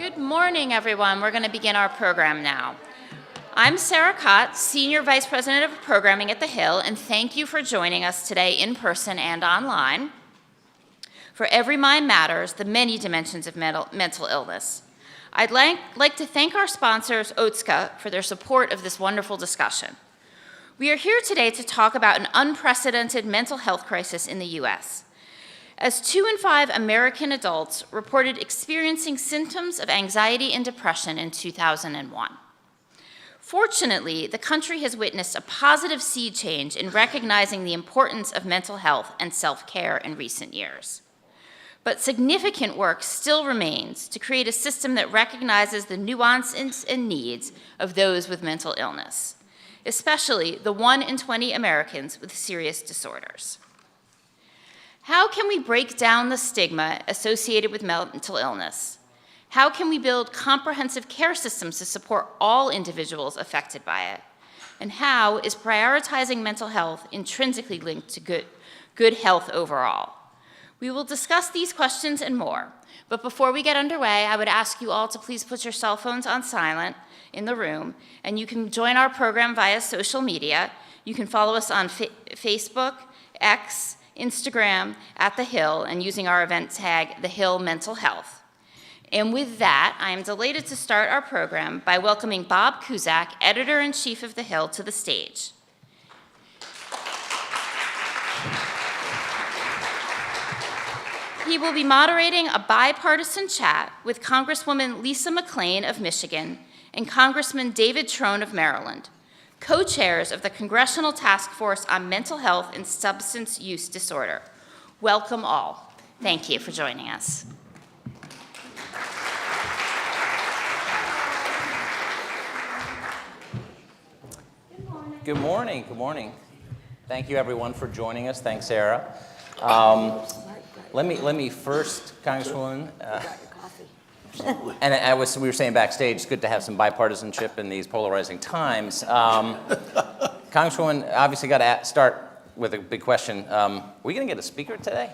Good morning, everyone. We're going to begin our program now. I'm Sarah Cott, Senior Vice President of Programming at The Hill, and thank you for joining us today in person and online for Every Mind Matters, the many dimensions of mental illness. I'd like to thank our sponsors, Otska, for their support of this wonderful discussion. We are here today to talk about an unprecedented mental health crisis in the U.S. As 2 in 5 American adults reported experiencing symptoms of anxiety and depression in 2001. Fortunately, the country has witnessed a positive sea change in recognizing the importance of mental health and self-care in recent years. But significant work still remains to create a system that recognizes the nuances and needs of those with mental illness, especially the 1 in 20 Americans with serious disorders. How can we break down the stigma associated with mental illness? How can we build comprehensive care systems to support all individuals affected by it? And how is prioritizing mental health intrinsically linked to good health overall? We will discuss these questions and more, but before we get underway, I would ask you all to please put your cell phones on silent in the room, and you can join our program via social media. You can follow us on Facebook, X, Instagram, at The Hill, and using our event tag, The Hill Mental Health. And with that, I am delighted to start our program by welcoming Bob Cusack, Editor-in-Chief of The Hill, to the stage. He will be moderating a bipartisan chat with Congresswoman Lisa McClain of Michigan and Congressman David Trone of Maryland, co-chairs of the Congressional Task Force on Mental Health and Substance Use Disorder. Welcome all. Thank you for joining us. Good morning. Good morning. Thank you, everyone, for joining us. Thanks, Sarah. Let me first, Congresswoman. And we were saying backstage, it's good to have some bipartisanship in these polarizing times. Congresswoman, obviously got to start with a big question. Are we going to get a speaker today?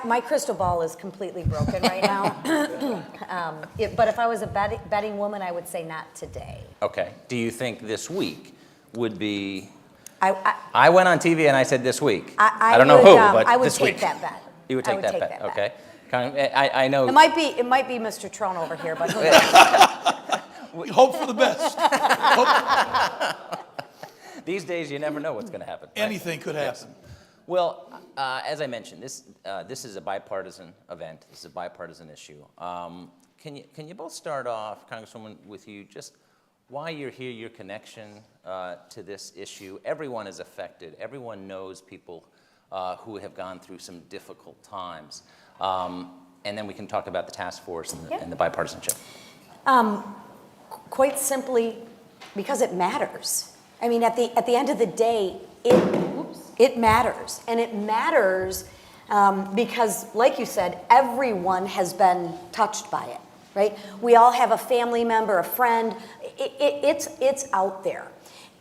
My crystal ball is completely broken right now. But if I was a betting woman, I would say not today. Okay. Do you think this week would be... I went on TV and I said this week. I don't know who, but I would this week. take that bet. You would take that bet. Okay. I know. It might be Mr. Trone over here, but who knows? We hope for the best. These days, you never know what's going to happen. Right? Anything could happen. Well, as I mentioned, this is a bipartisan event. This is a bipartisan issue. Can you both start off, Congresswoman, with you just why you're here, your connection to this issue? Everyone is affected. Everyone knows people who have gone through some difficult times. And then we can talk about the task force and the bipartisanship. Quite simply, because it matters. I mean, at the end of the day, it matters. And it matters because, like you said, everyone has been touched by it, right? We all have a family member, a friend. It's out there.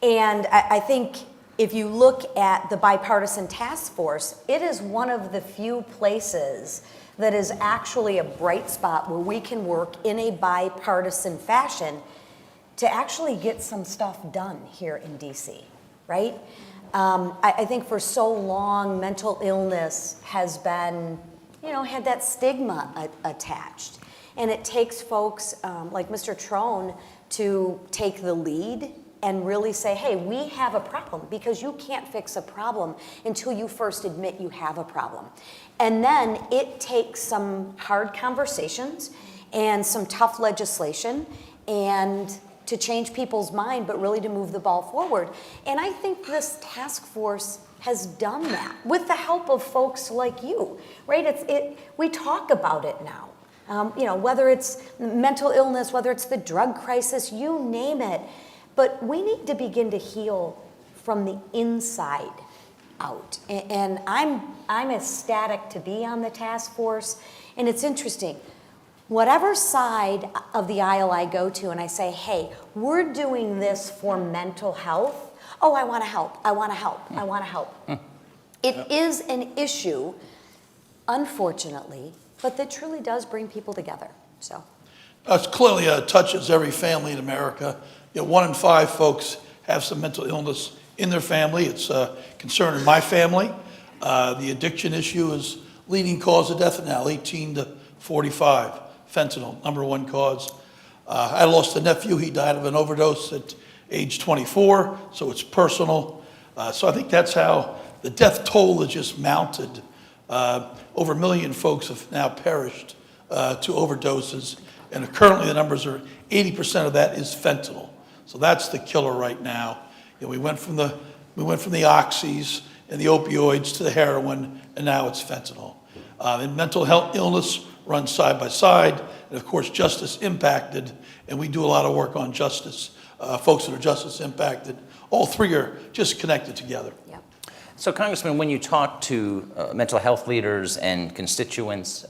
And I think if you look at the bipartisan task force, it is one of the few places that is actually a bright spot where we can work in a bipartisan fashion to actually get some stuff done here in DC, right? I think for so long, mental illness has been, had that stigma attached. And it takes folks like Mr. Trone to take the lead and really say, hey, we have a problem, because you can't fix a problem until you first admit you have a problem. And then it takes some hard conversations and some tough legislation and to change people's mind, but really to move the ball forward. And I think this task force has done that with the help of folks like you, right? We talk about it now. Whether it's mental illness, whether it's the drug crisis, you name it. But we need to begin to heal from the inside out. And I'm ecstatic to be on the task force. And it's interesting. Whatever side of the aisle I go to and I say, hey, we're doing this for mental health. Oh, I want to help. I want to help. I want to help. It is an issue, unfortunately, but that truly does bring people together. So. Clearly touches every family in America. 1 in 5 folks have some mental illness in their family. It's a concern in my family. The addiction issue is leading cause of death now, 18 to 45. Fentanyl, number 1 cause. I lost a nephew. He died of an overdose at age 24, so it's personal. So I think that's how the death toll has just mounted. Over 1 million folks have now perished to overdoses, and currently the numbers are 80% of that is fentanyl. So that's the killer right now. We went from the oxys and the opioids to the heroin, and now it's fentanyl. And mental health illness runs side by side, and of course justice impacted, and we do a lot of work on justice. Folks that are justice impacted, all 3 are just connected together. Yep. So, Congressman, when you talk to mental health leaders and constituents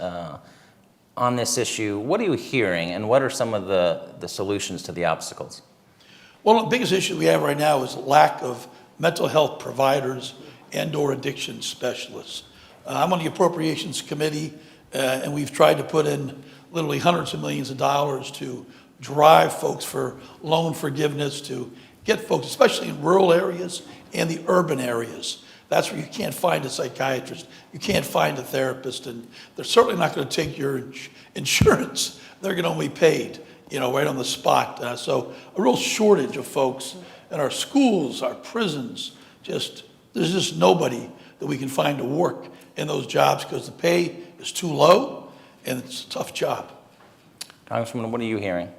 on this issue, what are you hearing, and what are some of the solutions to the obstacles? Well, the biggest issue we have right now is lack of mental health providers and/or addiction specialists. I'm on the Appropriations Committee, and we've tried to put in literally hundreds of millions of dollars to drive folks for loan forgiveness, to get folks, especially in rural areas and the urban areas. That's where you can't find a psychiatrist, you can't find a therapist, and they're certainly not going to take your insurance. They're going to only paid, right on the spot. So a real shortage of folks in our schools, our prisons. There's just nobody that we can find to work in those jobs because the pay is too low and it's a tough job. Congresswoman, what are you hearing?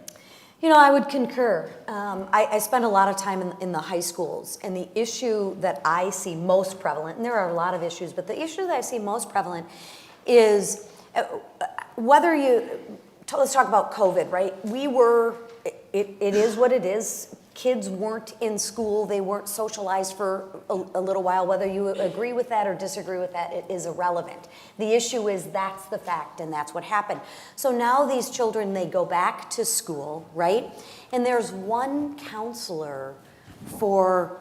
I would concur. I spend a lot of time in the high schools, and the issue that I see most prevalent, and there are a lot of issues, but the issue that I see most prevalent is let's talk about COVID, right? It is what it is. Kids weren't in school, they weren't socialized for a little while. Whether you agree with that or disagree with that, it is irrelevant. The issue is that's the fact, and that's what happened. So now these children, they go back to school, right? And there's 1 counselor for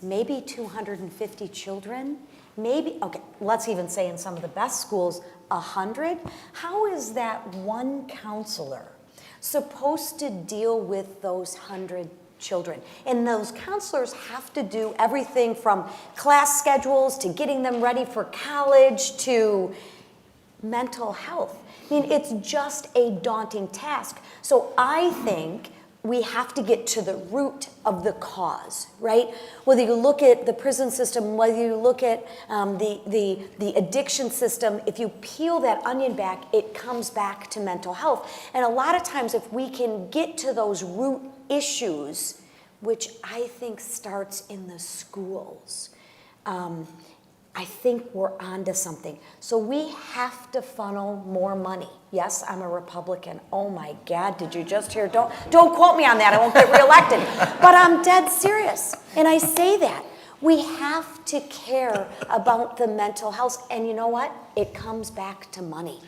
maybe 250 children. Okay, let's even say in some of the best schools, 100. How is that 1 counselor supposed to deal with those 100 children? And those counselors have to do everything from class schedules to getting them ready for college to mental health. It's just a daunting task. So I think we have to get to the root of the cause, right? Whether you look at the prison system, whether you look at the addiction system, if you peel that onion back, it comes back to mental health. And a lot of times if we can get to those root issues, which I think starts in the schools, I think we're onto something. So we have to funnel more money. Yes, I'm a Republican. Oh my God, did you just hear? Don't quote me on that, I won't get reelected. But I'm dead serious, and I say that. We have to care about the mental health, and you know what? It comes back to money.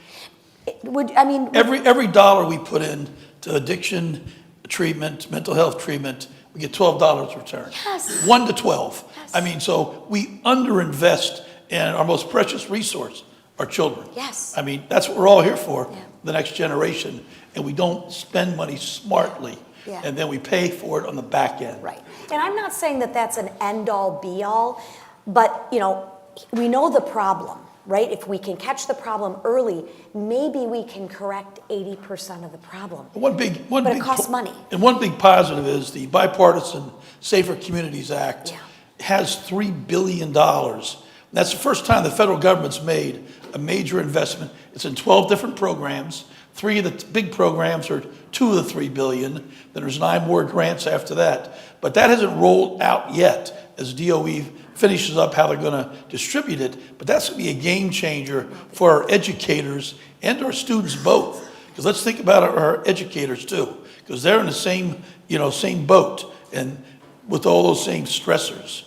Every dollar we put in to addiction treatment, mental health treatment, we get $12 returned. Yes. 1 to 12. Yes. So we underinvest in our most precious resource, our children. Yes. That's what we're all here for, Yeah. the next generation. And we don't spend money smartly. Yeah. And then we pay for it on the back end. Right. And I'm not saying that that's an end-all, be-all, but, we know the problem, right? If we can catch the problem early, maybe we can correct 80% of the problem. But it costs money. And one big positive is the Bipartisan Safer Communities Act has $3 billion. That's the first time the federal government's made a major investment. It's in 12 different programs. 3 of the big programs are 2 of the $3 billion. Then there's 9 more grants after that. But that hasn't rolled out yet as DOE finishes up how they're going to distribute it. But that's going to be a game changer for our educators and our students both. Because let's think about our educators too, because they're in the same boat and with all those same stressors.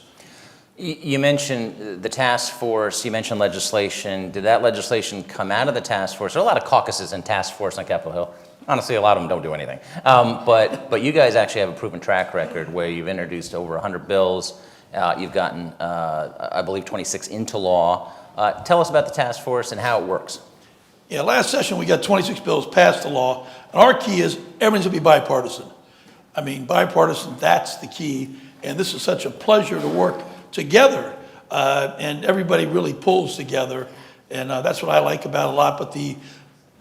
You mentioned the task force, you mentioned legislation. Did that legislation come out of the task force? There are a lot of caucuses and task force on Capitol Hill. Honestly, a lot of them don't do anything. But you guys actually have a proven track record where you've introduced over 100 bills. You've gotten, I believe, 26 into law. Tell us about the task force and how it works. Yeah, last session, we got 26 bills passed the law, and our key is everything's gonna be bipartisan. I mean, bipartisan, that's the key, and this is such a pleasure to work together, and everybody really pulls together, and that's what I like about it a lot, but the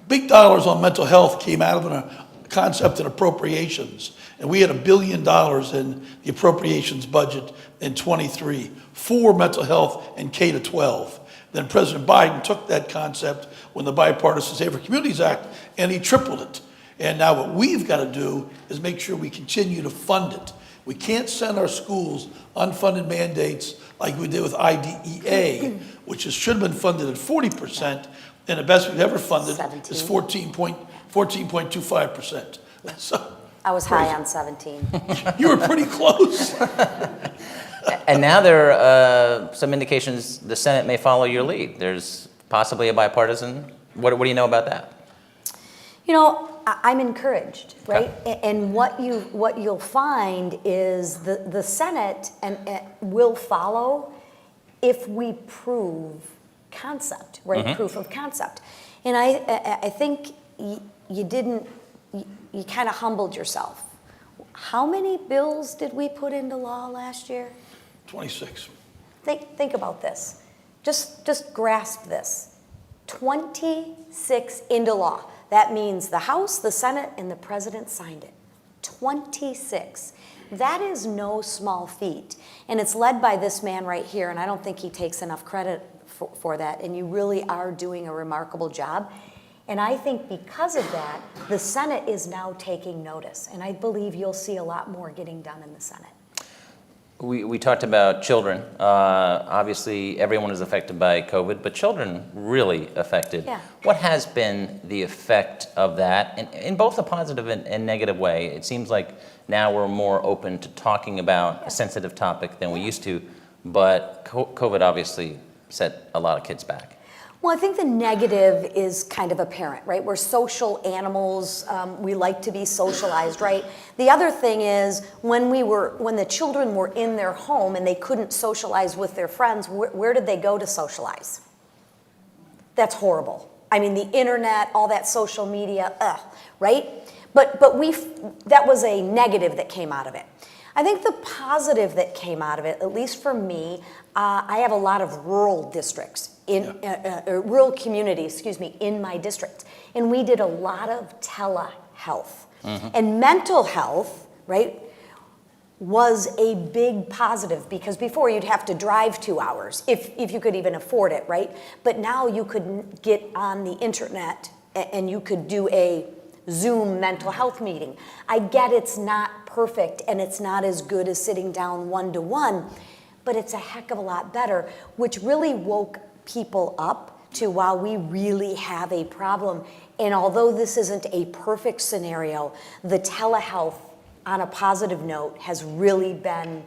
big dollars on mental health came out of a concept in appropriations, and we had $1 billion in the appropriations budget in '23 for mental health and K-12. Then President Biden took that concept when the Bipartisan Safer Communities Act, and he tripled it. And now what we've got to do is make sure we continue to fund it. We can't send our schools unfunded mandates like we did with IDEA, which should have been funded at 40%, and the best we've ever funded is 14.25%. So I was high on 17. you were pretty close. And now there are some indications the Senate may follow your lead. There's possibly a bipartisan. What do you know about that? You know, I'm encouraged, right? And what you'll find is the Senate will follow if we prove concept, right? Proof of concept. And I think you kind of humbled yourself. How many bills did we put into law last year? 26. Think about this. Just grasp this. 26 into law. That means the House, the Senate, and the President signed it. 26. That is no small feat. And it's led by this man right here, and I don't think he takes enough credit for that. And you really are doing a remarkable job. And I think because of that, the Senate is now taking notice. And I believe you'll see a lot more getting done in the Senate. We talked about children. Obviously, everyone is affected by COVID, but children really affected. Yeah. What has been the effect of that, in both a positive and negative way? It seems like now we're more open to talking about a sensitive topic than we used to, but COVID obviously set a lot of kids back. Well, I think the negative is kind of apparent, right? We're social animals. We like to be socialized, right? The other thing is when the children were in their home and they couldn't socialize with their friends, where did they go to socialize? That's horrible. I mean, the internet, all that social media, right? But that was a negative that came out of it. I think the positive that came out of it, at least for me, I have a lot of rural districts, rural communities, in my district. And we did a lot of telehealth. And mental health, right, was a big positive because before you'd have to drive 2 hours if you could even afford it, right? But now you could get on the internet and you could do a Zoom mental health meeting. I get it's not perfect and it's not as good as sitting down one-to-one, but it's a heck of a lot better, which really woke people up to, wow, we really have a problem. And although this isn't a perfect scenario, the telehealth, on a positive note, has really been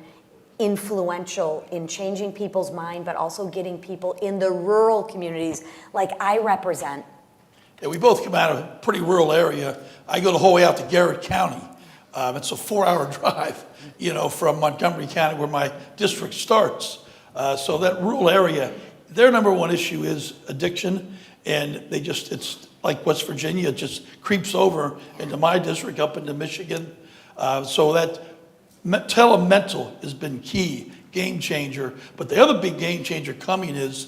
influential in changing people's mind, but also getting people in the rural communities like I represent. Yeah, we both come out of a pretty rural area. I go the whole way out to Garrett County. It's a 4-hour drive, from Montgomery County where my district starts. So that rural area, their number one issue is addiction, and it's like West Virginia, it just creeps over into my district, up into Michigan. So that telemental has been key, game changer. But the other big game changer coming is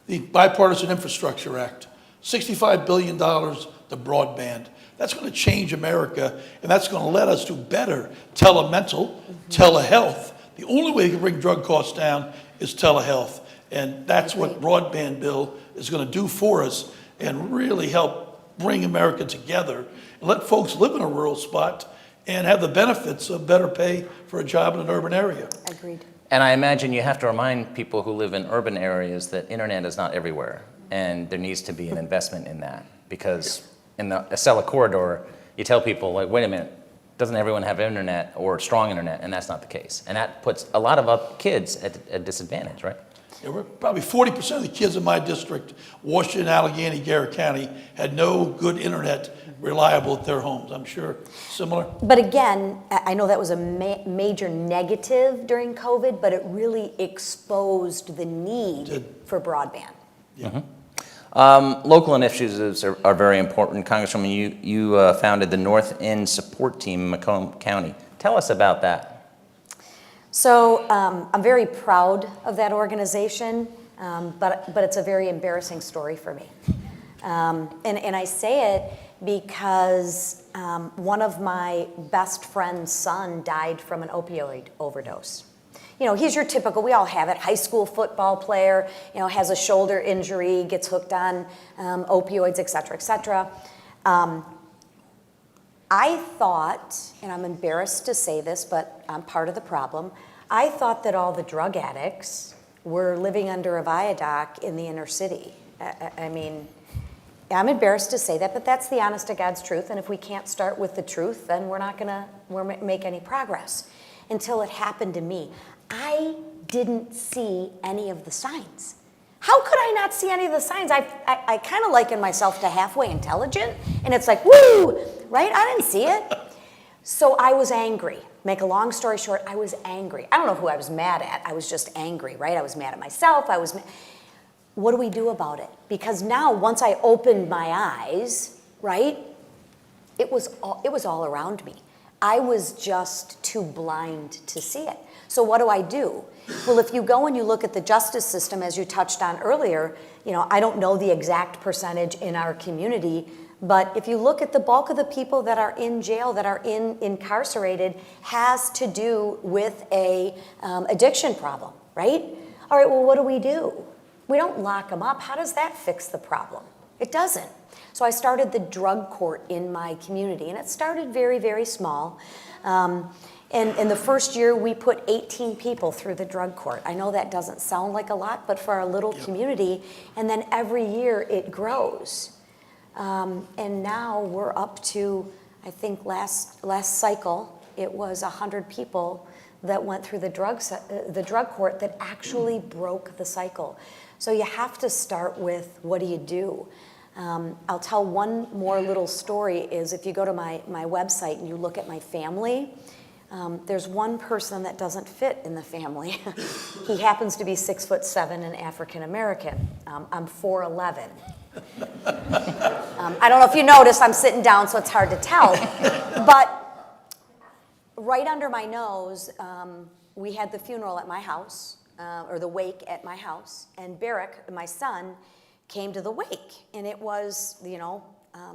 the Bipartisan Infrastructure Act. $65 billion to broadband. That's going to change America, and that's going to let us do better telemental, telehealth. The only way we can bring drug costs down is telehealth, and that's what broadband bill is going to do for us and really help bring America together and let folks live in a rural spot and have the benefits of better pay for a job in an urban area. Agreed. And I imagine you have to remind people who live in urban areas that internet is not everywhere, and there needs to be an investment in that, because in the Acela corridor, you tell people, like, wait a minute, doesn't everyone have internet or strong internet? And that's not the case. And that puts a lot of kids at a disadvantage, right? Yeah, we're probably 40% of the kids in my district, Washington, Allegheny, Garrett County, had no good internet reliable at their homes. I'm sure similar. But again, I know that was a major negative during COVID, but it really exposed the need for broadband. Yeah. Local initiatives are very important. Congresswoman, you founded the North End Support Team in Macomb County. Tell us about that. So I'm very proud of that organization, but it's a very embarrassing story for me. And I say it because one of my best friend's son died from an opioid overdose. You know, he's your typical, we all have it, high school football player, you know, has a shoulder injury, gets hooked on opioids, et cetera, et cetera. I thought, and I'm embarrassed to say this, but I'm part of the problem, I thought that all the drug addicts were living under a viaduct in the inner city. I mean, I'm embarrassed to say that, but that's the honest to God's truth, and if we can't start with the truth, then we're not gonna make any progress. Until it happened to me. I didn't see any of the signs. How could I not see any of the signs? I kind of liken myself to halfway intelligent, and it's like, woo, right? I didn't see it. So I was angry. Make a long story short, I was angry. I don't know who I was mad at. I was just angry, right? I was mad at myself. What do we do about it? Because now, once I opened my eyes, right, it was all around me. I was just too blind to see it. So what do? Well, if you go and you look at the justice system, as you touched on earlier, you know, I don't know the exact percentage in our community, but if you look at the bulk of the people that are in jail, that are incarcerated, has to do with a addiction problem, right? All right, well, what do? We don't lock them up. How does that fix the problem? It doesn't. So I started the drug court in my community, and it started very, very small. And in the first year, we put 18 people through the drug court. I know that doesn't sound like a lot, but for our little community, and then every year it grows. And now we're up to, I think last cycle, it was 100 people that went through the drug court that actually broke the cycle. So you have to start with, what do? I'll tell one more little story is if you go to my website and you look at my family, there's one person that doesn't fit in the family. He happens to be 6'7" and African American. I'm 4'11". I don't know if you noticed, I'm sitting down, so it's hard to tell. But right under my nose, we had the funeral at my house, or the wake at my house, and Barrick, my son, came to the wake, and it was, you know,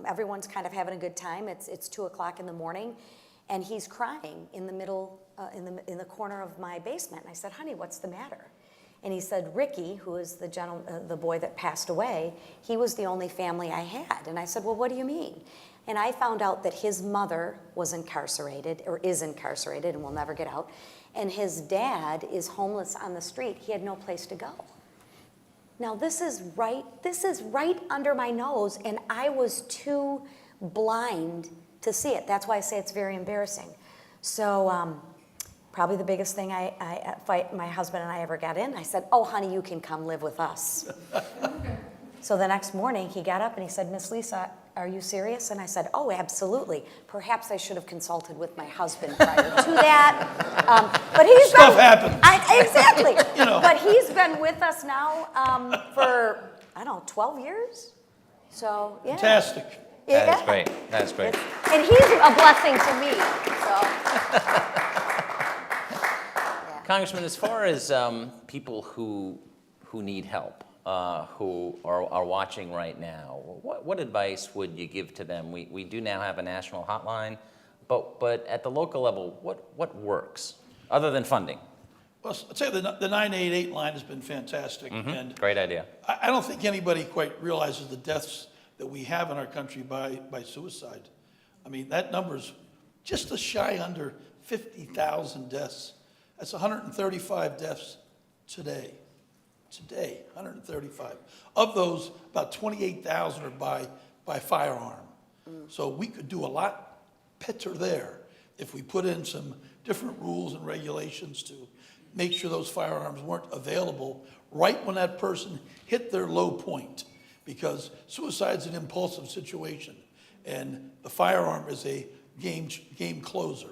everyone's kind of having a good time. It's 2 o'clock in the morning, and he's crying in the middle, in the corner of my basement. And I said, honey, what's the matter? And he said, Ricky, who is the boy that passed away, he was the only family I had. And I said, well, what do you mean? And I found out that his mother was incarcerated, or is incarcerated, and will never get out. And his dad is homeless on the street. He had no place to go. Now this is right under my nose, and I was too blind to see it. That's why I say it's very embarrassing. So probably the biggest thing my husband and I ever got in, I said, oh, honey, you can come live with us. So the next morning he got up and he said, Miss Lisa, are you serious? And I said, oh, absolutely. Perhaps I should have consulted with my husband prior to that. But he's Stuff happens. Exactly. You know. But he's been with us now for, I don't know, 12 years? So, yeah. Fantastic. That's great. That's great. And he's a blessing to me. So. Yeah. Congressman, as far as people who need help, who are watching right now, what advice would you give to them? We do now have a national hotline, but at the local level, what works other than funding? Well, I'd say the 988 line has been fantastic. And Great idea. I don't think anybody quite realizes the deaths that we have in our country by suicide. I mean, that number's just a shy under 50,000 deaths. That's 135 deaths today. Today, 135. Of those, about 28,000 are by firearm. So we could do a lot better there if we put in some different rules and regulations to make sure those firearms weren't available right when that person hit their low point. Because suicide's an impulsive situation, and the firearm is a game closer.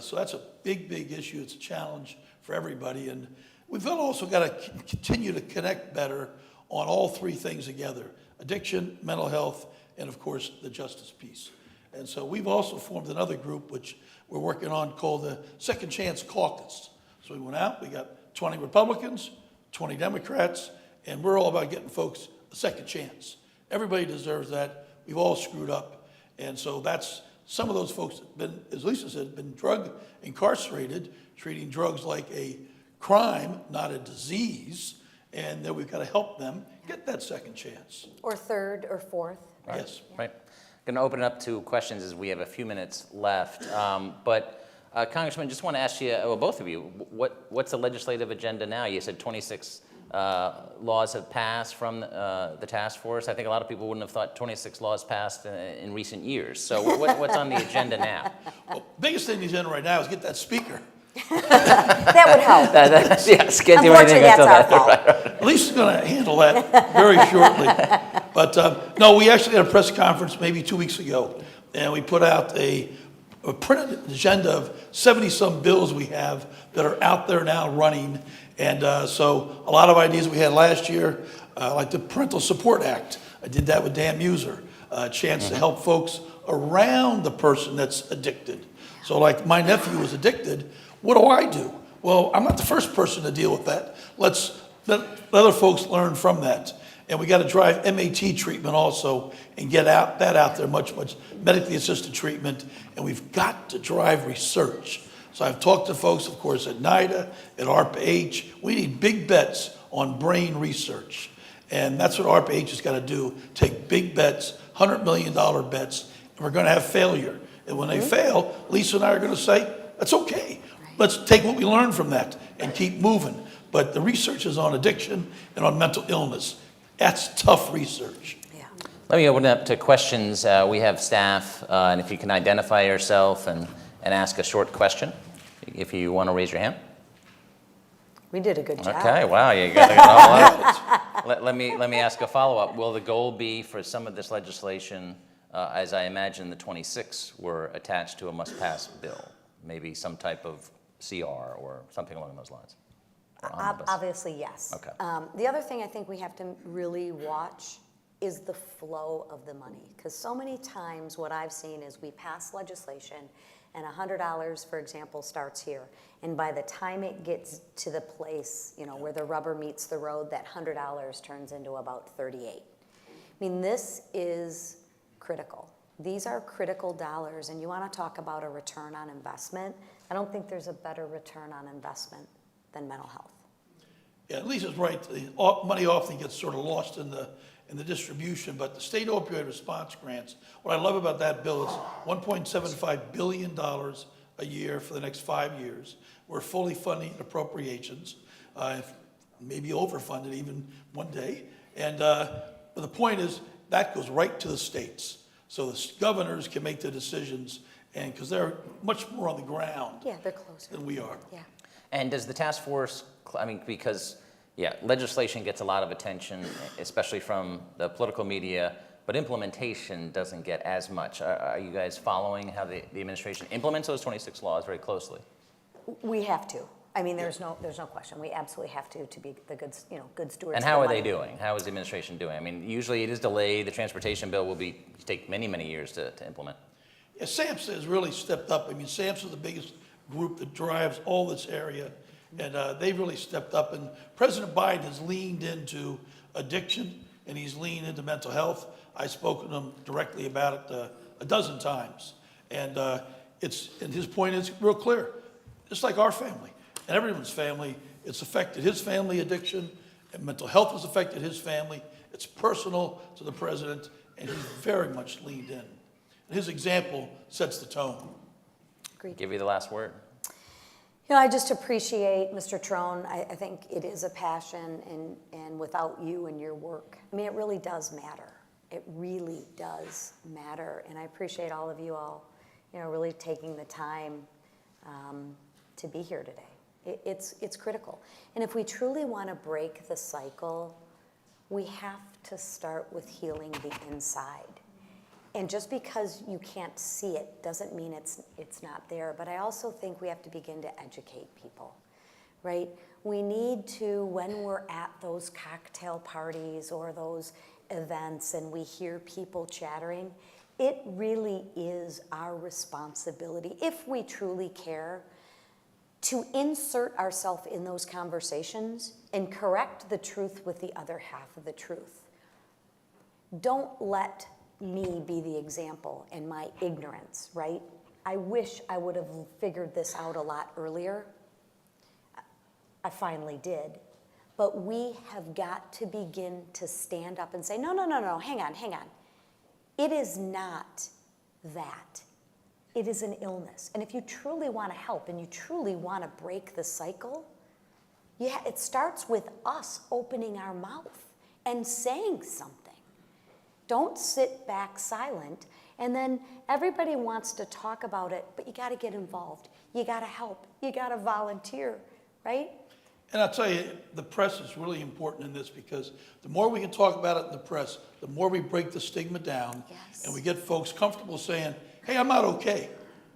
So that's a big, big issue. It's a challenge for everybody. And we've also got to continue to connect better on all three things together. addiction, mental health, and of course, the justice piece. And so we've also formed another group which we're working on called the Second Chance Caucus. So we went out, we got 20 Republicans, 20 Democrats, and we're all about getting folks a second chance. Everybody deserves that. We've all screwed up. And so that's some of those folks that have been, as Lisa said, been drug incarcerated, treating drugs like a crime, not a disease, and then we've got to help them get that second chance. Or third or fourth. Right. Yes. Right. Going to open it up to questions as we have a few minutes left. But Congressman, just want to ask you, well, both of you, what's the legislative agenda now? You said 26 laws have passed from the task force. I think a lot of people wouldn't have thought 26 laws passed in recent years. So what's on the agenda now? Well, biggest thing on the agenda right now is get that speaker. That would help. Yes, can't do anything Unfortunately, until that's our that. fault. Lisa's going to handle that very shortly. But no, we actually had a press conference maybe 2 weeks ago, and we put out a printed agenda of 70-some bills we have that are out there now running. And so a lot of ideas we had last year, like the Parental Support Act. I did that with Dan Muser, a chance to help folks around the person that's addicted. So like my nephew was addicted, what do? Well, I'm not the first person to deal with that. Let other folks learn from that. And we got to drive MAT treatment also and get that out there, much medically assisted treatment. And we've got to drive research. So I've talked to folks, of course, at NIDA, at ARPA-H. We need big bets on brain research. And that's what ARPA-H has got to do, take big bets, $100 million bets, and we're going to have failure. And when they fail, Lisa and I are going to say, that's okay. Let's take what we learned from that and keep moving. But the research is on addiction and on mental illness. That's tough research. Yeah. Let me open it up to questions. We have staff, and if you can identify yourself and ask a short question, if you want to raise your hand. We did a good job. Okay, wow, you got it all out. Let me ask a follow-up. Will the goal be for some of this legislation, as I imagine the 26 were attached to a must-pass bill, maybe some type of CR or something along those lines? Obviously, yes. Okay. The other thing I think we have to really watch is the flow of the money. Because so many times what I've seen is we pass legislation and $100, for example, starts here. And by the time it gets to the place, where the rubber meets the road, that $100 turns into about 38. I mean, this is critical. These are critical dollars, and you want to talk about a return on investment. I don't think there's a better return on investment than mental health. Yeah, Lisa's right. The money often gets sort of lost in the distribution, but the state opioid response grants, what I love about that bill is $1.75 billion a year for the next 5 years. We're fully funding appropriations, maybe overfunded even one day. And but the point is that goes right to the states. So the governors can make the decisions, and because they're much more on the ground Yeah, they're closer. than we are. Yeah. And does the task force, because, legislation gets a lot of attention, especially from the political media, but implementation doesn't get as much. Are you guys following how the administration implements those 26 laws very closely? We have to. I mean, there's no question. We absolutely have to be the good stewards. And how are they doing? How is the administration doing? I mean, usually it is delayed. The transportation bill will take many, many years to implement. Yeah, SAMHSA has really stepped up. I mean, SAMHSA is the biggest group that drives all this area, and they've really stepped up. And President Biden has leaned into addiction, and he's leaned into mental health. I've spoken to him directly about it a dozen times, and his point is real clear. Just like our family and everyone's family, it's affected his family addiction, and mental health has affected his family. It's personal to the president, and he's very much leaned in. And his example sets the tone. Agreed. Give you the last word. I just appreciate Mr. Trone. I think it is a passion, and without you and your work, I mean, it really does matter. It really does matter, and I appreciate all of you all, really taking the time to be here today. It's critical, and if we truly want to break the cycle, we have to start with healing the inside. And just because you can't see it doesn't mean it's not there. But I also think we have to begin to educate people, right? We need to, when we're at those cocktail parties or those events and we hear people chattering, it really is our responsibility, if we truly care, to insert ourselves in those conversations and correct the truth with the other half of the truth. Don't let me be the example in my ignorance, right? I wish I would have figured this out a lot earlier. I finally did. But we have got to begin to stand up and say, no, hang on. It is not that. It is an illness. And if you truly want to help and you truly want to break the cycle, it starts with us opening our mouth and saying something. Don't sit back silent, and then everybody wants to talk about it, but you got to get involved. You got to help. You got to volunteer, right? And I'll tell you, the press is really important in this because the more we can talk about it in the press, the more we break the stigma down. Yes. And we get folks comfortable saying, hey, I'm not okay.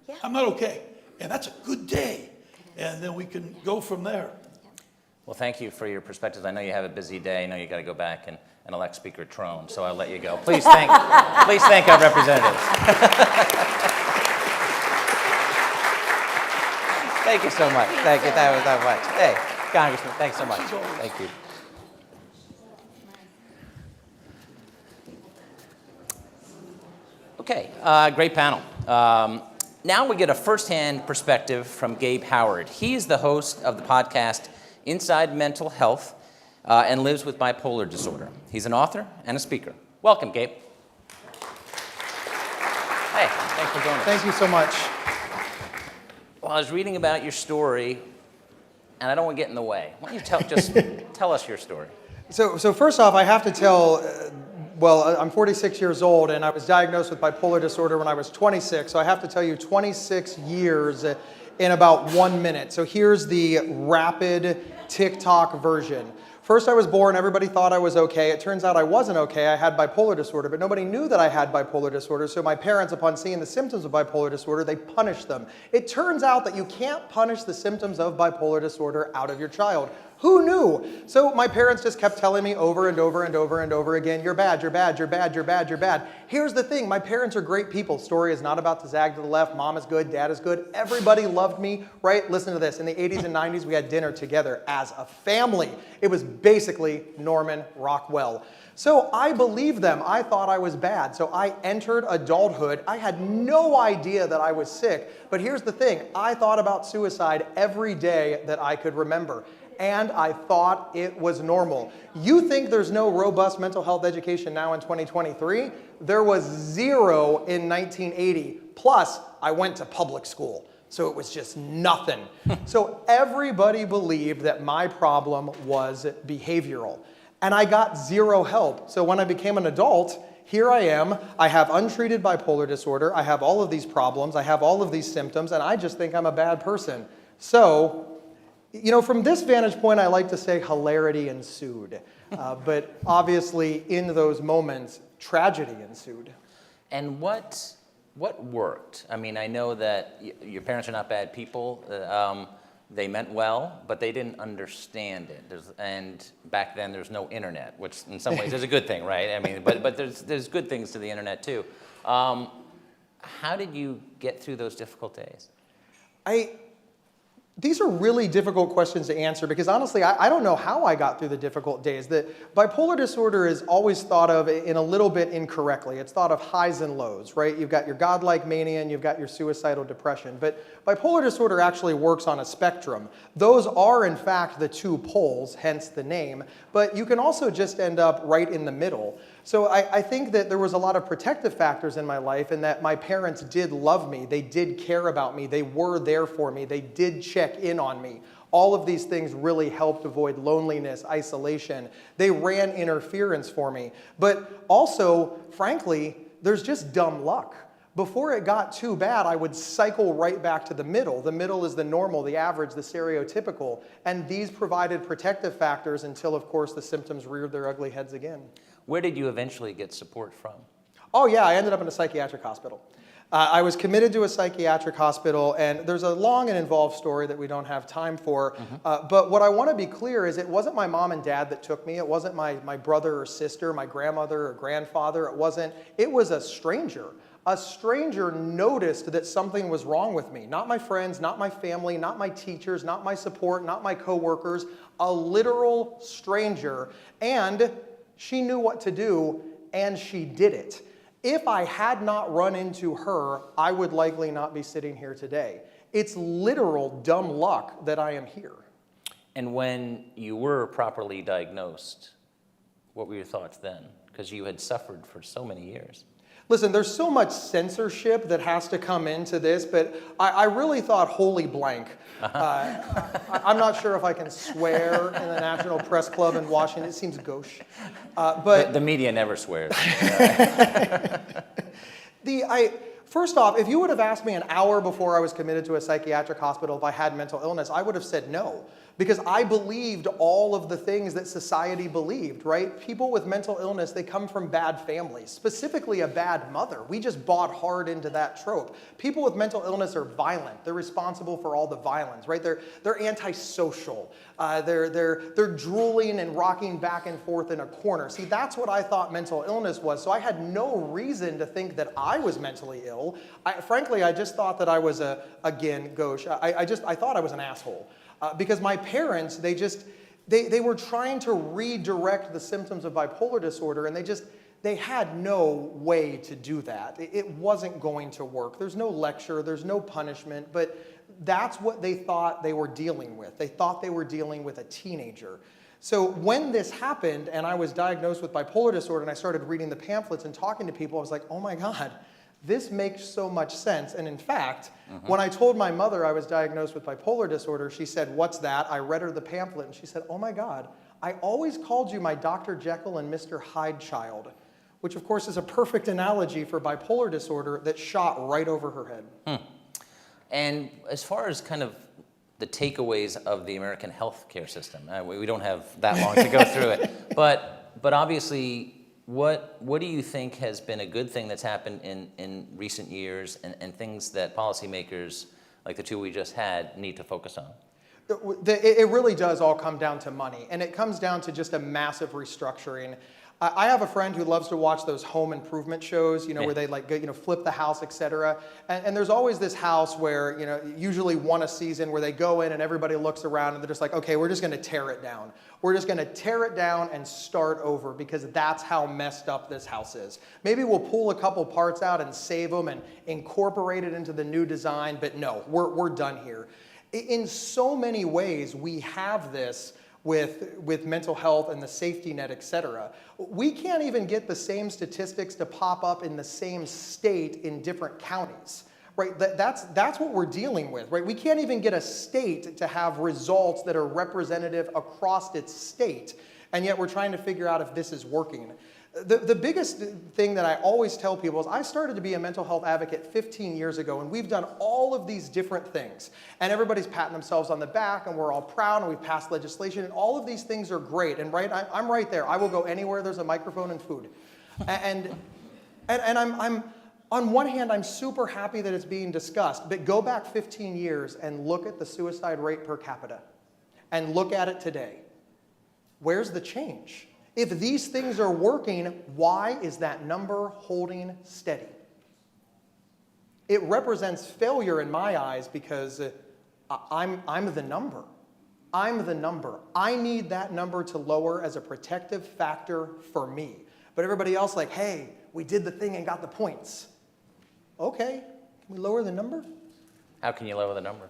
Yeah. I'm not okay. And that's a good day. And then we can go from there. Well, thank you for your perspectives. I know you have a busy day. I know you got to go back and elect Speaker Trone, so I'll let you go. Please thank our representatives. Thank you so much. Thank you. That was that much. Hey, Congressman, thanks so much. Thank you. Okay, great panel. Now we get a firsthand perspective from Gabe Howard. He is the host of the podcast Inside Mental Health and lives with bipolar disorder. He's an author and a speaker. Welcome, Gabe. Hey, thanks for joining us. Thank you so much. Well, I was reading about your story, and I don't want to get in the way. Why don't you just tell us your story? So first off, I have to tell, I'm 46 years old, and I was diagnosed with bipolar disorder when I was 26, so I have to tell you 26 years in about 1 minute. So here's the rapid TikTok version. First I was born, everybody thought I was okay. It turns out I wasn't okay. I had bipolar disorder, but nobody knew that I had bipolar disorder. So my parents, upon seeing the symptoms of bipolar disorder, they punished them. It turns out that you can't punish the symptoms of bipolar disorder out of your child. Who knew? So my parents just kept telling me over and over and over and over again, you're bad, you're bad, you're bad, you're bad, you're bad. Here's the thing, my parents are great people. Story is not about to zag to the left. Mom is good, dad is good. Everybody loved me, right? Listen to this. In the 80s and 90s, we had dinner together as a family. It was basically Norman Rockwell. So I believed them. I thought I was bad. So I entered adulthood. I had no idea that I was sick. But here's the thing. I thought about suicide every day that I could remember. And I thought it was normal. You think there's no robust mental health education now in 2023? There was zero in 1980. Plus, I went to public school. So it was just nothing. So everybody believed that my problem was behavioral. And I got zero help. So when I became an adult, here I am. I have untreated bipolar disorder. I have all of these problems. I have all of these symptoms. And I just think I'm a bad person. So, from this vantage point, I like to say hilarity ensued. But obviously, in those moments, tragedy ensued. And what worked? I mean, I know that your parents are not bad people. They meant well, but they didn't understand it. And back then, there's no internet, which in some ways is a good thing, right? I mean, but there's good things to the internet too. How did you get through those difficult days? These are really difficult questions to answer because honestly, I don't know how I got through the difficult days. The bipolar disorder is always thought of in a little bit incorrectly. It's thought of highs and lows, right? You've got your godlike mania and you've got your suicidal depression. But bipolar disorder actually works on a spectrum. Those are in fact the two poles, hence the name. But you can also just end up right in the middle. So I think that there was a lot of protective factors in my life and that my parents did love me. They did care about me. They were there for me. They did check in on me. All of these things really helped avoid loneliness, isolation. They ran interference for me. But also, frankly, there's just dumb luck. Before it got too bad, I would cycle right back to the middle. The middle is the normal, the average, the stereotypical. And these provided protective factors until, of course, the symptoms reared their ugly heads again. Where did you eventually get support from? Oh yeah, I ended up in a psychiatric hospital. I was committed to a psychiatric hospital, and there's a long and involved story that we don't have time for. But what I want to be clear is it wasn't my mom and dad that took me. It wasn't my brother or sister, my grandmother or grandfather. It was a stranger. A stranger noticed that something was wrong with me. Not my friends, not my family, not my teachers, not my support, not my coworkers. A literal stranger. And she knew what to do, and she did it. If I had not run into her, I would likely not be sitting here today. It's literal dumb luck that I am here. And when you were properly diagnosed, what were your thoughts then? Because you had suffered for so many years. Listen, there's so much censorship that has to come into this, but I really thought holy blank. I'm not sure if I can swear in the National Press Club in Washington. It seems gauche. But The media never swears. First off, if you would have asked me an hour before I was committed to a psychiatric hospital if I had mental illness, I would have said no. Because I believed all of the things that society believed, right? People with mental illness, they come from bad families, specifically a bad mother. We just bought hard into that trope. People with mental illness are violent. They're responsible for all the violence, right? They're antisocial. They're drooling and rocking back and forth in a corner. See, that's what I thought mental illness was. So I had no reason to think that I was mentally ill. Frankly, I just thought that I was again, gauche. I thought I was an asshole. Because my parents, they were trying to redirect the symptoms of bipolar disorder, and they had no way to do that. It wasn't going to work. There's no lecture, there's no punishment, but that's what they thought they were dealing with. They thought they were dealing with a teenager. So when this happened, and I was diagnosed with bipolar disorder, and I started reading the pamphlets and talking to people, I was like, oh my God, this makes so much sense. And in fact, when I told my mother I was diagnosed with bipolar disorder, she said, what's that? I read her the pamphlet, and she said, oh my God, I always called you my Dr. Jekyll and Mr. Hyde child, which of course is a perfect analogy for bipolar disorder that shot right over her head. And as far as kind of the takeaways of the American healthcare system, we don't have that long to go through it, but obviously, what do you think has been a good thing that's happened in recent years and things that policymakers, like the two we just had, need to focus on? It really does all come down to money, and it comes down to just a massive restructuring. I have a friend who loves to watch those home improvement shows, where they flip the house, etc. And there's always this house where, usually one a season, where they go in and everybody looks around and they're just like, okay, we're just going to tear it down. We're just going to tear it down and start over because that's how messed up this house is. Maybe we'll pull a couple parts out and save them and incorporate it into the new design, but no, we're done here. In so many ways, we have this with mental health and the safety net, et cetera. We can't even get the same statistics to pop up in the same state in different counties, right? That's what we're dealing with, right? We can't even get a state to have results that are representative across its state, and yet we're trying to figure out if this is working. The biggest thing that I always tell people is I started to be a mental health advocate 15 years ago, and we've done all of these different things. And everybody's patting themselves on the back, and we're all proud, and we've passed legislation, and all of these things are great. And I'm right there. I will go anywhere there's a microphone and food. And I'm on one hand, I'm super happy that it's being discussed, but go back 15 years and look at the suicide rate per capita, and look at it today. Where's the change? If these things are working, why is that number holding steady? It represents failure in my eyes because I'm the number. I'm the number. I need that number to lower as a protective factor for me. But everybody else like, hey, we did the thing and got the points. Okay, can we lower the number? How can you lower the number?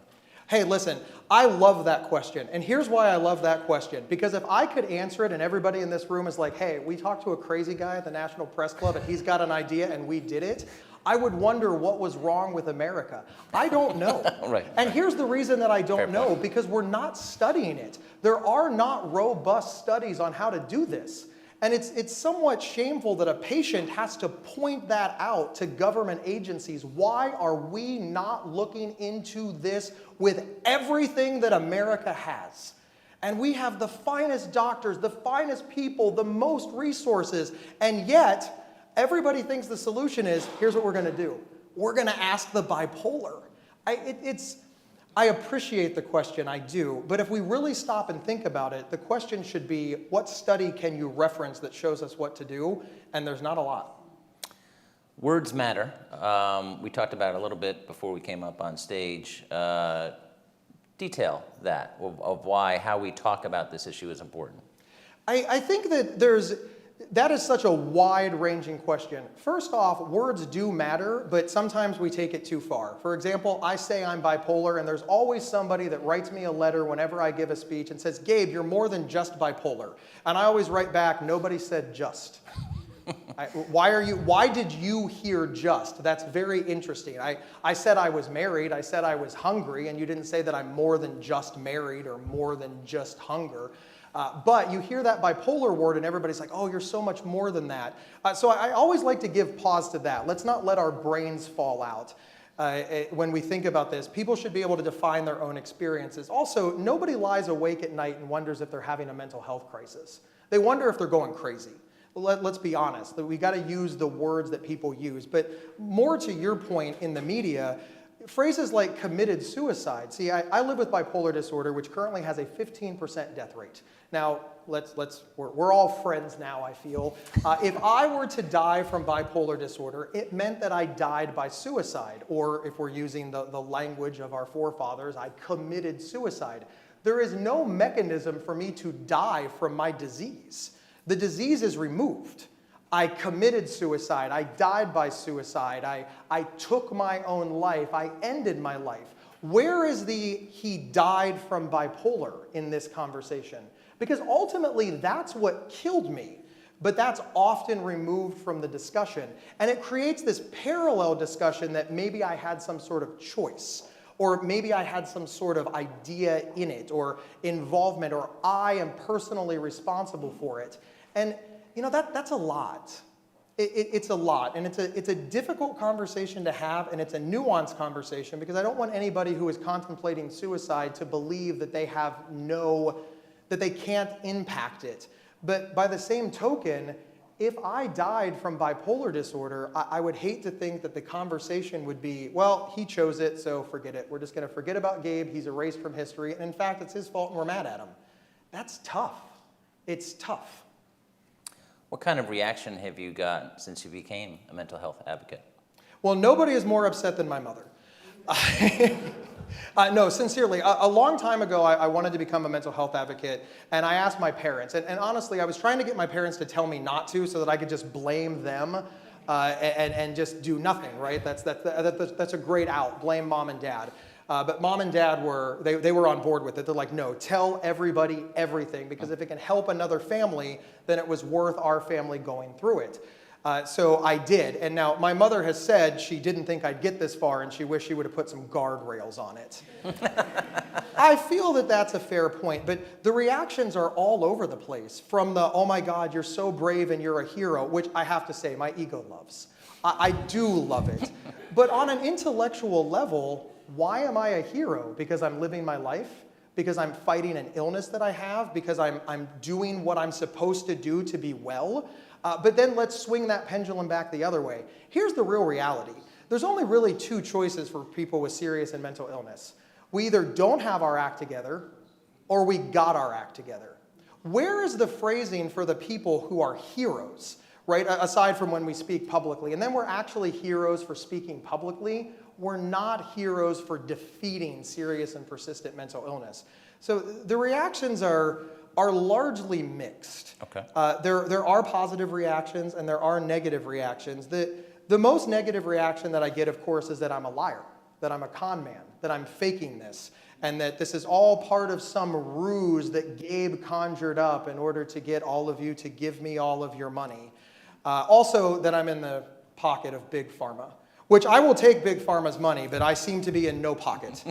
Hey, listen, I love that question. And here's why I love that question. Because if I could answer it and everybody in this room is like, hey, we talked to a crazy guy at the National Press Club and he's got an idea and we did it, I would wonder what was wrong with America. I don't know. Right. And here's the reason that I don't know, because we're not studying it. There are not robust studies on how to do this. And it's somewhat shameful that a patient has to point that out to government agencies. Why are we not looking into this with everything that America has? And we have the finest doctors, the finest people, the most resources, and yet everybody thinks the solution is, here's what we're going to do. we're going to ask the bipolar. I appreciate the question, I do, but if we really stop and think about it, the question should be, what study can you reference that shows us what to do? And there's not a lot. Words matter. We talked about it a little bit before we came up on stage. Detail that, of why, how we talk about this issue is important. I think that is such a wide-ranging question. First off, words do matter, but sometimes we take it too far. For example, I say I'm bipolar, and there's always somebody that writes me a letter whenever I give a speech and says, Gabe, you're more than just bipolar. And I always write back, nobody said just. Why did you hear just? That's very interesting. I said I was married, I said I was hungry, and you didn't say that I'm more than just married or more than just hunger. But you hear that bipolar word and everybody's like, oh, you're so much more than that. So I always like to give pause to that. Let's not let our brains fall out when we think about this. People should be able to define their own experiences. Also, nobody lies awake at night and wonders if they're having a mental health crisis. They wonder if they're going crazy. Let's be honest, that we got to use the words that people use. But more to your point in the media, phrases like committed suicide. See, I live with bipolar disorder, which currently has a 15% death rate. Now, we're all friends now, I feel. If I were to die from bipolar disorder, it meant that I died by suicide. Or if we're using the language of our forefathers, I committed suicide. There is no mechanism for me to die from my disease. The disease is removed. I committed suicide. I died by suicide. I took my own life. I ended my life. Where is he died from bipolar in this conversation? Because ultimately, that's what killed me. But that's often removed from the discussion. And it creates this parallel discussion that maybe I had some sort of choice, or maybe I had some sort of idea in it, or involvement, or I am personally responsible for it. And you know, that's a lot. It's a lot, and it's a difficult conversation to have, and it's a nuanced conversation, because I don't want anybody who is contemplating suicide to believe that they that they can't impact it. But by the same token, if I died from bipolar disorder, I would hate to think that the conversation would be, well, he chose it, so forget it. We're just going to forget about Gabe. He's erased from history, and in fact, it's his fault, and we're mad at him. That's tough. It's tough. What kind of reaction have you got since you became a mental health advocate? Well, nobody is more upset than my mother. No, sincerely, a long time ago, I wanted to become a mental health advocate, and I asked my parents. And honestly, I was trying to get my parents to tell me not to so that I could just blame them and just do nothing, right? That's a great out, blame mom and dad. But mom and dad they were on board with it. They're like, no, tell everybody everything, because if it can help another family, then it was worth our family going through it. So I did. And now my mother has said she didn't think I'd get this far, and she wished she would have put some guardrails on it. I feel that that's a fair point, but the reactions are all over the place. From the, oh my God, you're so brave and you're a hero, which I have to say, my ego loves. I do love it. But on an intellectual level, why am I a hero? Because I'm living my life? Because I'm fighting an illness that I have? Because I'm doing what I'm supposed to do to be well? But then let's swing that pendulum back the other way. Here's the real reality. There's only really two choices for people with serious and mental illness. We either don't have our act together, or we got our act together. Where is the phrasing for the people who are heroes, right? Aside from when we speak publicly. And then we're actually heroes for speaking publicly. We're not heroes for defeating serious and persistent mental illness. So the reactions are largely mixed. Okay. There are positive reactions and there are negative reactions. The most negative reaction that I get, of course, is that I'm a liar, that I'm a con man, that I'm faking this, and that this is all part of some ruse that Gabe conjured up in order to get all of you to give me all of your money. Also, that I'm in the pocket of Big Pharma, which I will take Big Pharma's money, but I seem to be in no pocket.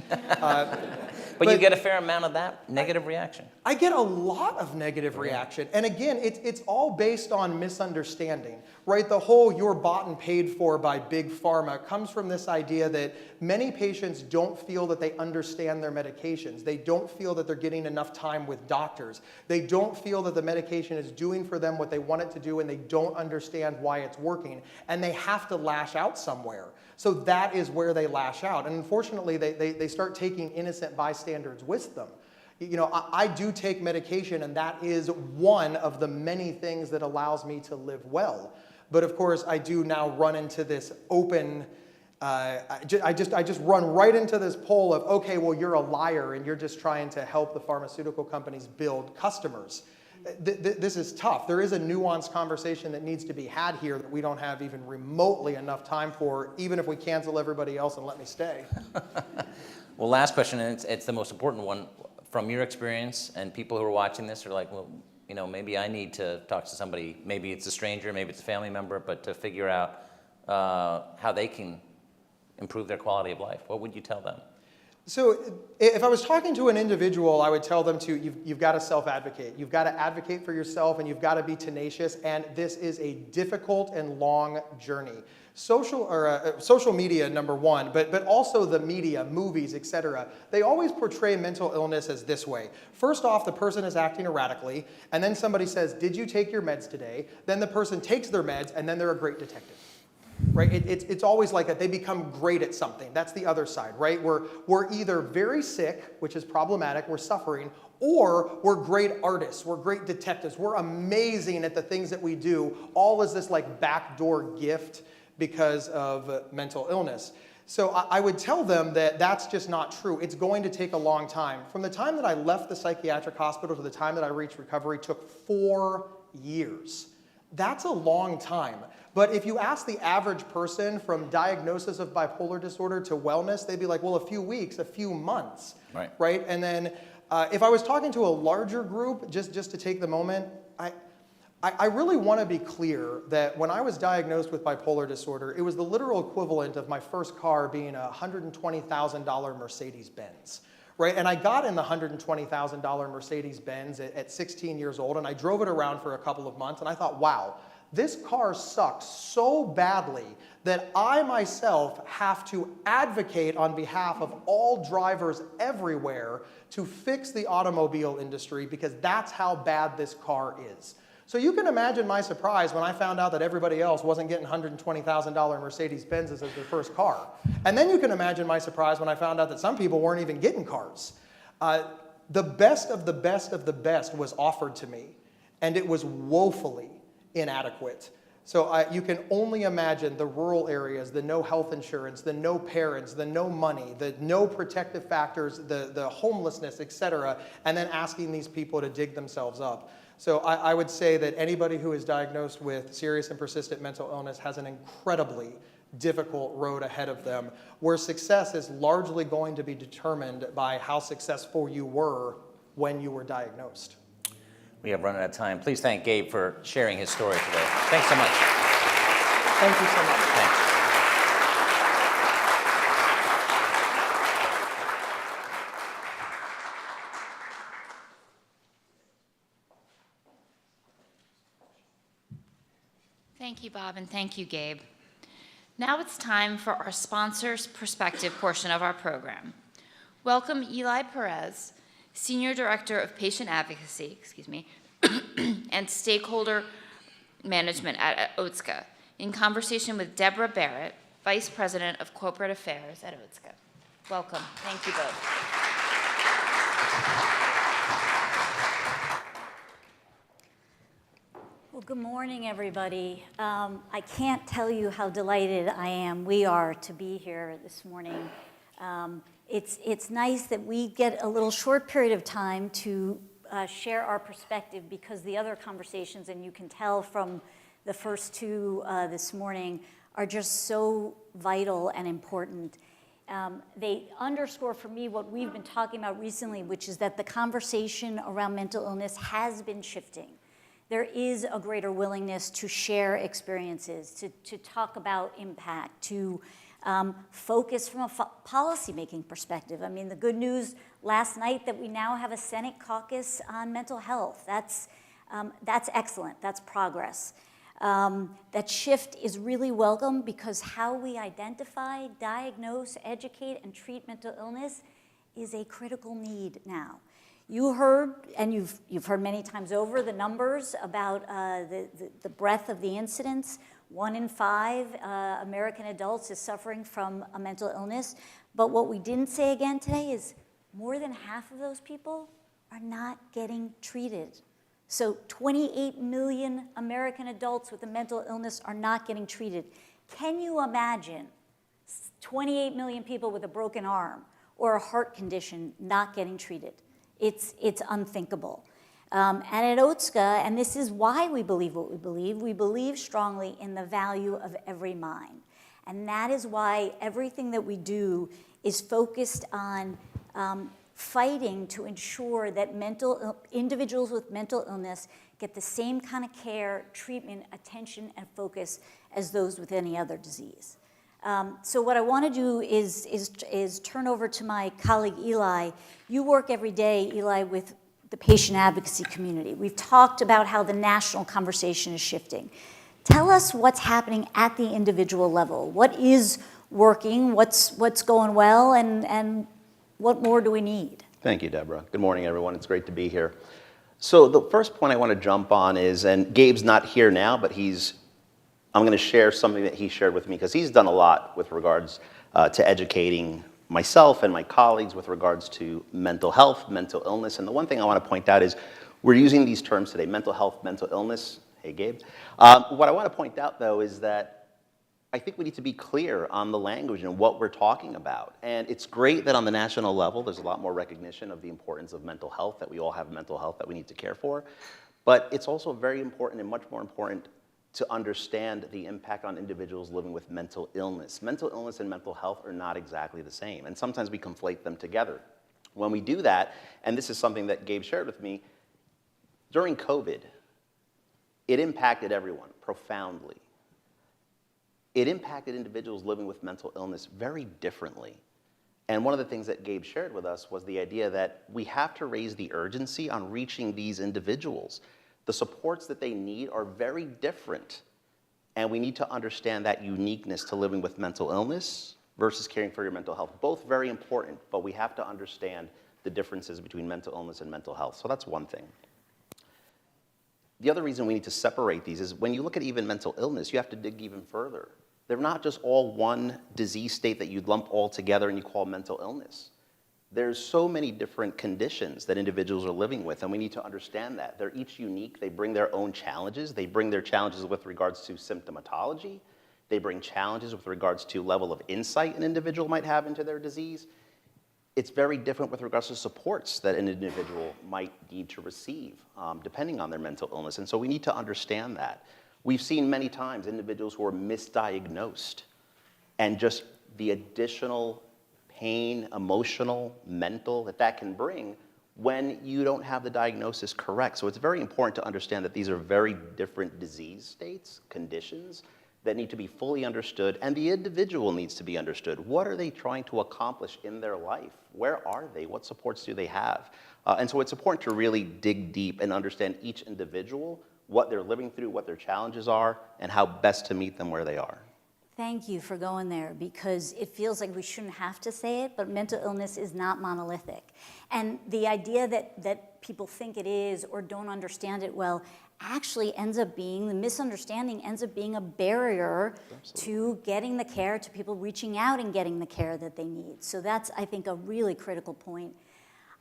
But you get a fair amount of that negative reaction. I get a lot of negative reaction. And again, it's all based on misunderstanding, right? The whole "you're bought and paid for by big pharma" comes from this idea that many patients don't feel that they understand their medications. They don't feel that they're getting enough time with doctors. They don't feel that the medication is doing for them what they want it to do, and they don't understand why it's working. And they have to lash out somewhere. So that is where they lash out. And unfortunately, they start taking innocent bystanders with them. You know, I do take medication, and that is one of the many things that allows me to live well. But of course, I do now run into this open, I just run right into this pole of, okay, well, you're a liar, and you're just trying to help the pharmaceutical companies build customers. This is tough. There is a nuanced conversation that needs to be had here that we don't have even remotely enough time for, even if we cancel everybody else and let me stay. Well, last question, and it's the most important one. From your experience, and people who are watching this are like, well, you know, maybe I need to talk to somebody. Maybe it's a stranger, maybe it's a family member, but to figure out how they can improve their quality of life. What would you tell them? So if I was talking to an individual, I would tell them you've got to self-advocate. You've got to advocate for yourself, and you've got to be tenacious, and this is a difficult and long journey. Social media, number one, but also the media, movies, etc. They always portray mental illness as this way. First off, the person is acting erratically, and then somebody says, "Did you take your meds today?" Then the person takes their meds, and then they're a great detective. Right? It's always like that. They become great at something. That's the other side, right? We're either very sick, which is problematic, we're suffering, or we're great artists, we're great detectives, we're amazing at the things that we do, all as this like backdoor gift because of mental illness. So I would tell them that that's just not true. It's going to take a long time. From the time that I left the psychiatric hospital to the time that I reached recovery took 4 years. That's a long time. But if you ask the average person from diagnosis of bipolar disorder to wellness, they'd be like, well, a few weeks, a few months, right? And then if I was talking to a larger group, just to take the moment, I really want to be clear that when I was diagnosed with bipolar disorder, it was the literal equivalent of my first car being a $120,000 Mercedes-Benz. Right? And I got in the $120,000 Mercedes-Benz at 16 years old, and I drove it around for a couple of months, and I thought, wow, this car sucks so badly that I myself have to advocate on behalf of all drivers everywhere to fix the automobile industry because that's how bad this car is. So you can imagine my surprise when I found out that everybody else wasn't getting $120,000 Mercedes-Benzes as their first car. And then you can imagine my surprise when I found out that some people weren't even getting cars. The best of the best of the best was offered to me, and it was woefully inadequate. So you can only imagine the rural areas, the no health insurance, the no parents, the no money, the no protective factors, the homelessness, etc., and then asking these people to dig themselves up. So I would say that anybody who is diagnosed with serious and persistent mental illness has an incredibly difficult road ahead of them, where success is largely going to be determined by how successful you were when you were diagnosed. We have run out of time. Please thank Gabe for sharing his story today. Thanks so much. Thank you so much. Thanks. Thank you, Bob, and thank you, Gabe. Now it's time for our sponsor's perspective portion of our program. Welcome Eli Perez, Senior Director of Patient Advocacy, and Stakeholder Management at OTSCA, in conversation with Deborah Barrett, Vice President of Corporate Affairs at OTSCA. Welcome. Thank you both. Well, good morning, everybody. I can't tell you how delighted we are to be here this morning. It's nice that we get a little short period of time to share our perspective, because the other conversations, and you can tell from the first two this morning, are just so vital and important. They underscore for me what we've been talking about recently, which is that the conversation around mental illness has been shifting. there is a greater willingness to share experiences, to talk about impact, to focus from a policymaking perspective. I mean, the good news last night that we now have a Senate caucus on mental health. That's excellent. That's progress. That shift is really welcome because how we identify, diagnose, educate, and treat mental illness is a critical need now. You heard, and you've heard many times over, the numbers about the breadth of the incidence. 1 in 5 American adults is suffering from a mental illness. But what we didn't say again today is more than half of those people are not getting treated. So 28 million American adults with a mental illness are not getting treated. Can you imagine 28 million people with a broken arm or a heart condition not getting treated? It's unthinkable. And at Otska, and this is why we believe what we believe strongly in the value of every mind. And that is why everything that we do is focused on fighting to ensure that individuals with mental illness get the same kind of care, treatment, attention, and focus as those with any other disease. So what I want to do is turn over to my colleague Eli. You work every day, Eli, with the patient advocacy community. We've talked about how the national conversation is shifting. Tell us what's happening at the individual level. What is working? What's going well? And what more do we need? Thank you, Deborah. Good morning, everyone. It's great to be here. So the first point I want to jump on is, and Gabe's not here now, but I'm going to share something that he shared with me because he's done a lot with regards to educating myself and my colleagues with regards to mental health, mental illness. And the one thing I want to point out is we're using these terms today, mental health, mental illness. Hey, Gabe. What I want to point out, though, is that I think we need to be clear on the language and what we're talking about. And it's great that on the national level, there's a lot more recognition of the importance of mental health, that we all have mental health that we need to care for. But it's also very important and much more important to understand the impact on individuals living with mental illness. Mental illness and mental health are not exactly the same, and sometimes we conflate them together. When we do that, and this is something that Gabe shared with me, during COVID, it impacted everyone profoundly. It impacted individuals living with mental illness very differently. And one of the things that Gabe shared with us was the idea that we have to raise the urgency on reaching these individuals. The supports that they need are very different, and we need to understand that uniqueness to living with mental illness versus caring for your mental health. Both very important, but we have to understand the differences between mental illness and mental health. So that's one thing. The other reason we need to separate these is when you look at even mental illness, you have to dig even further. They're not just all one disease state that you lump all together and you call mental illness. There's so many different conditions that individuals are living with, and we need to understand that. They're each unique. They bring their own challenges. They bring their challenges with regards to symptomatology. They bring challenges with regards to level of insight an individual might have into their disease. It's very different with regards to supports that an individual might need to receive, depending on their mental illness. And so we need to understand that. We've seen many times individuals who are misdiagnosed, and just the additional pain, emotional, mental, that can bring when you don't have the diagnosis correct. So it's very important to understand that these are very different disease states, conditions, that need to be fully understood, and the individual needs to be understood. What are they trying to accomplish in their life? Where are they? What supports do they have? And so it's important to really dig deep and understand each individual, what they're living through, what their challenges are, and how best to meet them where they are. Thank you for going there, because it feels like we shouldn't have to say it, but mental illness is not monolithic. And the idea that people think it is or don't understand it well actually ends up being, the misunderstanding ends up being a barrier to getting the care, to people reaching out and getting the care that they need. So that's, I think, a really critical point.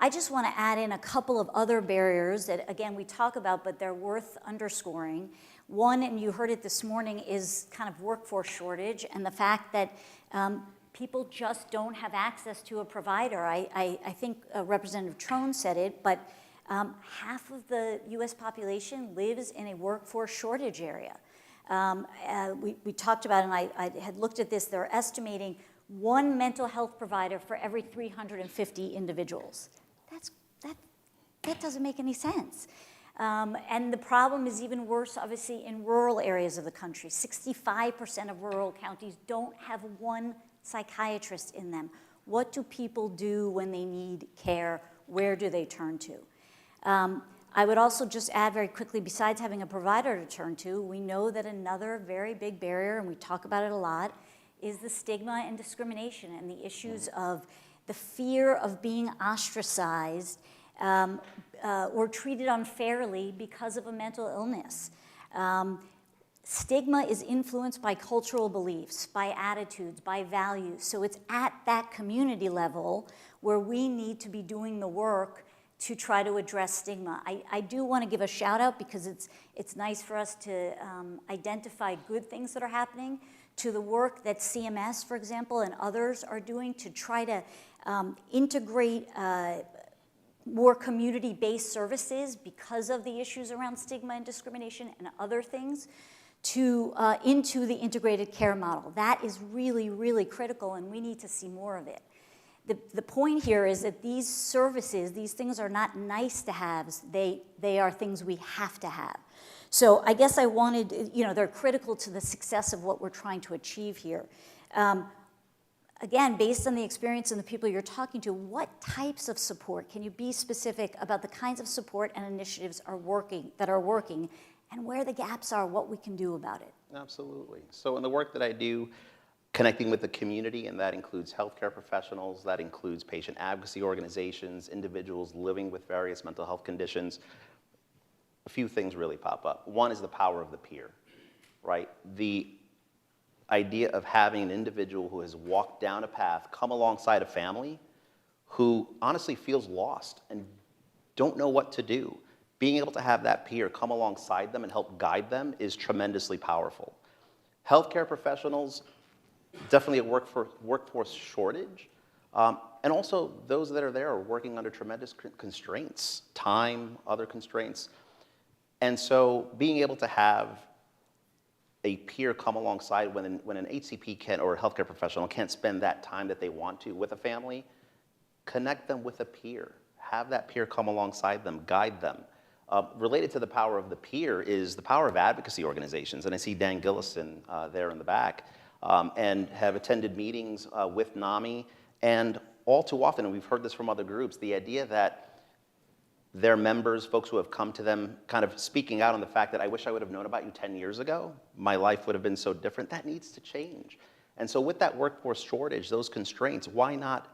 I just want to add in a couple of other barriers that, again, we talk about, but they're worth underscoring. One, and you heard it this morning, is kind of workforce shortage and the fact that people just don't have access to a provider. I think Representative Trone said it, but half of the U.S. population lives in a workforce shortage area. We talked about, and I had looked at this, they're estimating one mental health provider for every 350 individuals. That doesn't make any sense. And the problem is even worse, obviously, in rural areas of the country. 65% of rural counties don't have one psychiatrist in them. What do people do when they need care? Where do they turn to? I would also just add very quickly, besides having a provider to turn to, we know that another very big barrier, and we talk about it a lot, is the stigma and discrimination and the issues of the fear of being ostracized or treated unfairly because of a mental illness. Stigma is influenced by cultural beliefs, by attitudes, by values. So it's at that community level where we need to be doing the work to try to address stigma. I do want to give a shout out because it's nice for us to identify good things that are happening, to the work that CMS, for example, and others are doing to try to integrate more community-based services because of the issues around stigma and discrimination and other things into the integrated care model. That is really, really critical, and we need to see more of it. The point here is that these services, these things are not nice to haves, they are things we have to have. So I guess I wanted, they're critical to the success of what we're trying to achieve here. Again, based on the experience and the people you're talking to, what types of support, can you be specific about the kinds of support and initiatives that are working, and where the gaps are, what we can do about it? Absolutely. So in the work that I do, connecting with the community, and that includes healthcare professionals, that includes patient advocacy organizations, individuals living with various mental health conditions, a few things really pop up. One is the power of the peer, right? The idea of having an individual who has walked down a path, come alongside a family who honestly feels lost and don't know what to do. Being able to have that peer come alongside them and help guide them is tremendously powerful. Healthcare professionals, definitely a workforce shortage. And also those that are there are working under tremendous constraints, time, other constraints. And so being able to have a peer come alongside when an HCP can, or a healthcare professional can't spend that time that they want to with a family, connect them with a peer. Have that peer come alongside them, guide them. Related to the power of the peer is the power of advocacy organizations. And I see Dan Gillison there in the back, and have attended meetings with NAMI. And all too often, and we've heard this from other groups, the idea that their members, folks who have come to them, kind of speaking out on the fact that I wish I would have known about you 10 years ago. My life would have been so different. That needs to change. And so with that workforce shortage, those constraints, why not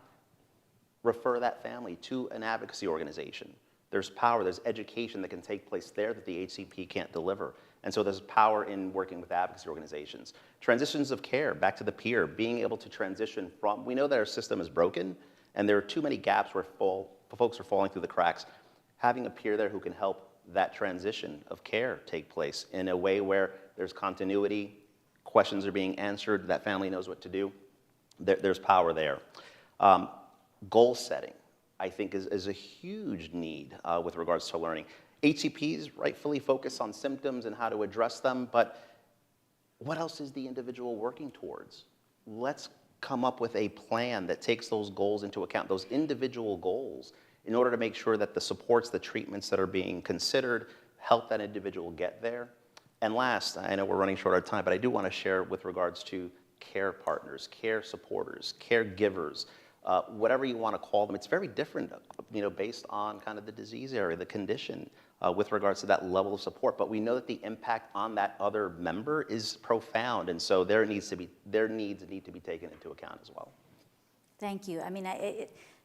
refer that family to an advocacy organization? There's power, there's education that can take place there that the HCP can't deliver. And so there's power in working with advocacy organizations. Transitions of care, back to the peer, being able to transition from, we know that our system is broken and there are too many gaps where folks are falling through the cracks. Having a peer there who can help that transition of care take place in a way where there's continuity, questions are being answered, that family knows what to do, there's power there. Goal setting, I think, is a huge need with regards to learning. HCPs rightfully focus on symptoms and how to address them, but what else is the individual working towards? Let's come up with a plan that takes those goals into account, those individual goals, in order to make sure that the supports, the treatments that are being considered help that individual get there. And last, I know we're running short on time, but I do want to share with regards to care partners, care supporters, caregivers, whatever you want to call them. It's very different, based on kind of the disease area, the condition, with regards to that level of support. But we know that the impact on that other member is profound, and so their needs need to be taken into account as well. Thank you. I mean,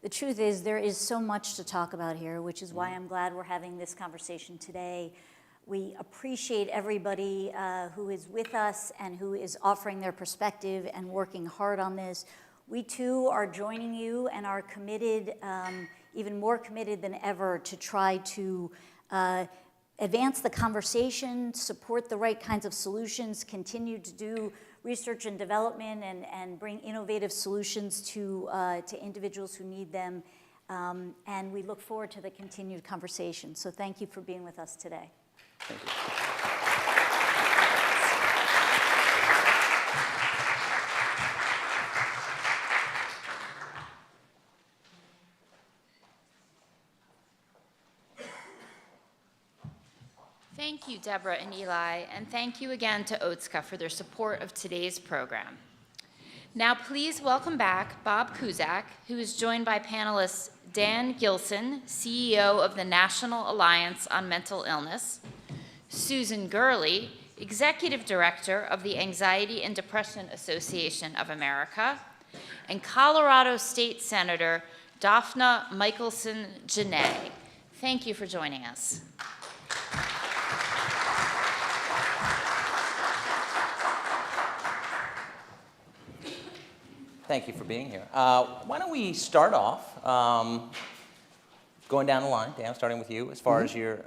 the truth is there is so much to talk about here, which is why I'm glad we're having this conversation today. We appreciate everybody who is with us and who is offering their perspective and working hard on this. We too are joining you and are committed, even more committed than ever, to try to advance the conversation, support the right kinds of solutions, continue to do research and development and bring innovative solutions to individuals who need them. And we look forward to the continued conversation. So thank you for being with us today. Thank you. Thank you, Deborah and Eli, and thank you again to Otska for their support of today's program. Now please welcome back Bob Kuzak, who is joined by panelists Dan Gilson, CEO of the National Alliance on Mental Illness, Susan Gurley, Executive Director of the Anxiety and Depression Association of America, and Colorado State Senator Daphna Michelson-Janae. Thank you for joining us. Thank you for being here. Why don't we start off going down the line, Dan, starting with you, as far as your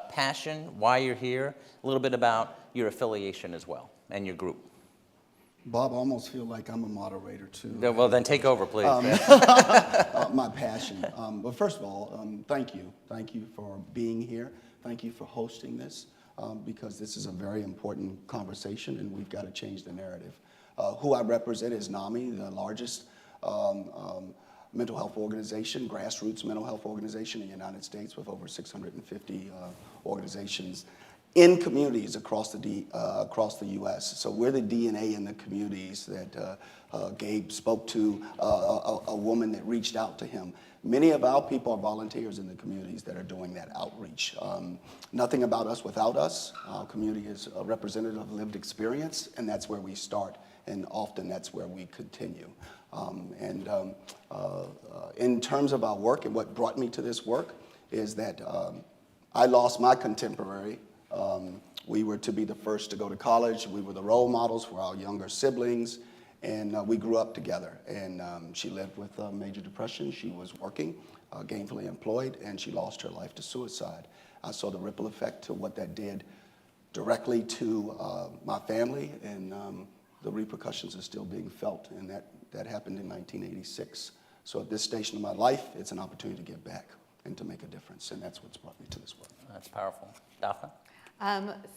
passion, why you're here, a little bit about your affiliation as well, and your group. Bob, I almost feel like I'm a moderator too. Well, then take over, please. My passion. But first of all, thank you. Thank you for being here. Thank you for hosting this, because this is a very important conversation and we've got to change the narrative. Who I represent is NAMI, the largest mental health organization, grassroots mental health organization in the United States, with over 650 organizations in communities across the U.S. So we're the DNA in the communities that Gabe spoke to, a woman that reached out to him. Many of our people are volunteers in the communities that are doing that outreach. Nothing about us without us. Our community is a representative of lived experience, and that's where we start, and often that's where we continue. In terms of our work, and what brought me to this work is that I lost my contemporary. We were to be the first to go to college. We were the role models for our younger siblings, and we grew up together. And she lived with major depression. She was working, gainfully employed, and she lost her life to suicide. I saw the ripple effect to what that did directly to my family, and the repercussions are still being felt, and that happened in 1986. So at this station of my life, it's an opportunity to give back and to make a difference, and that's what's brought me to this work. That's powerful. Daphna?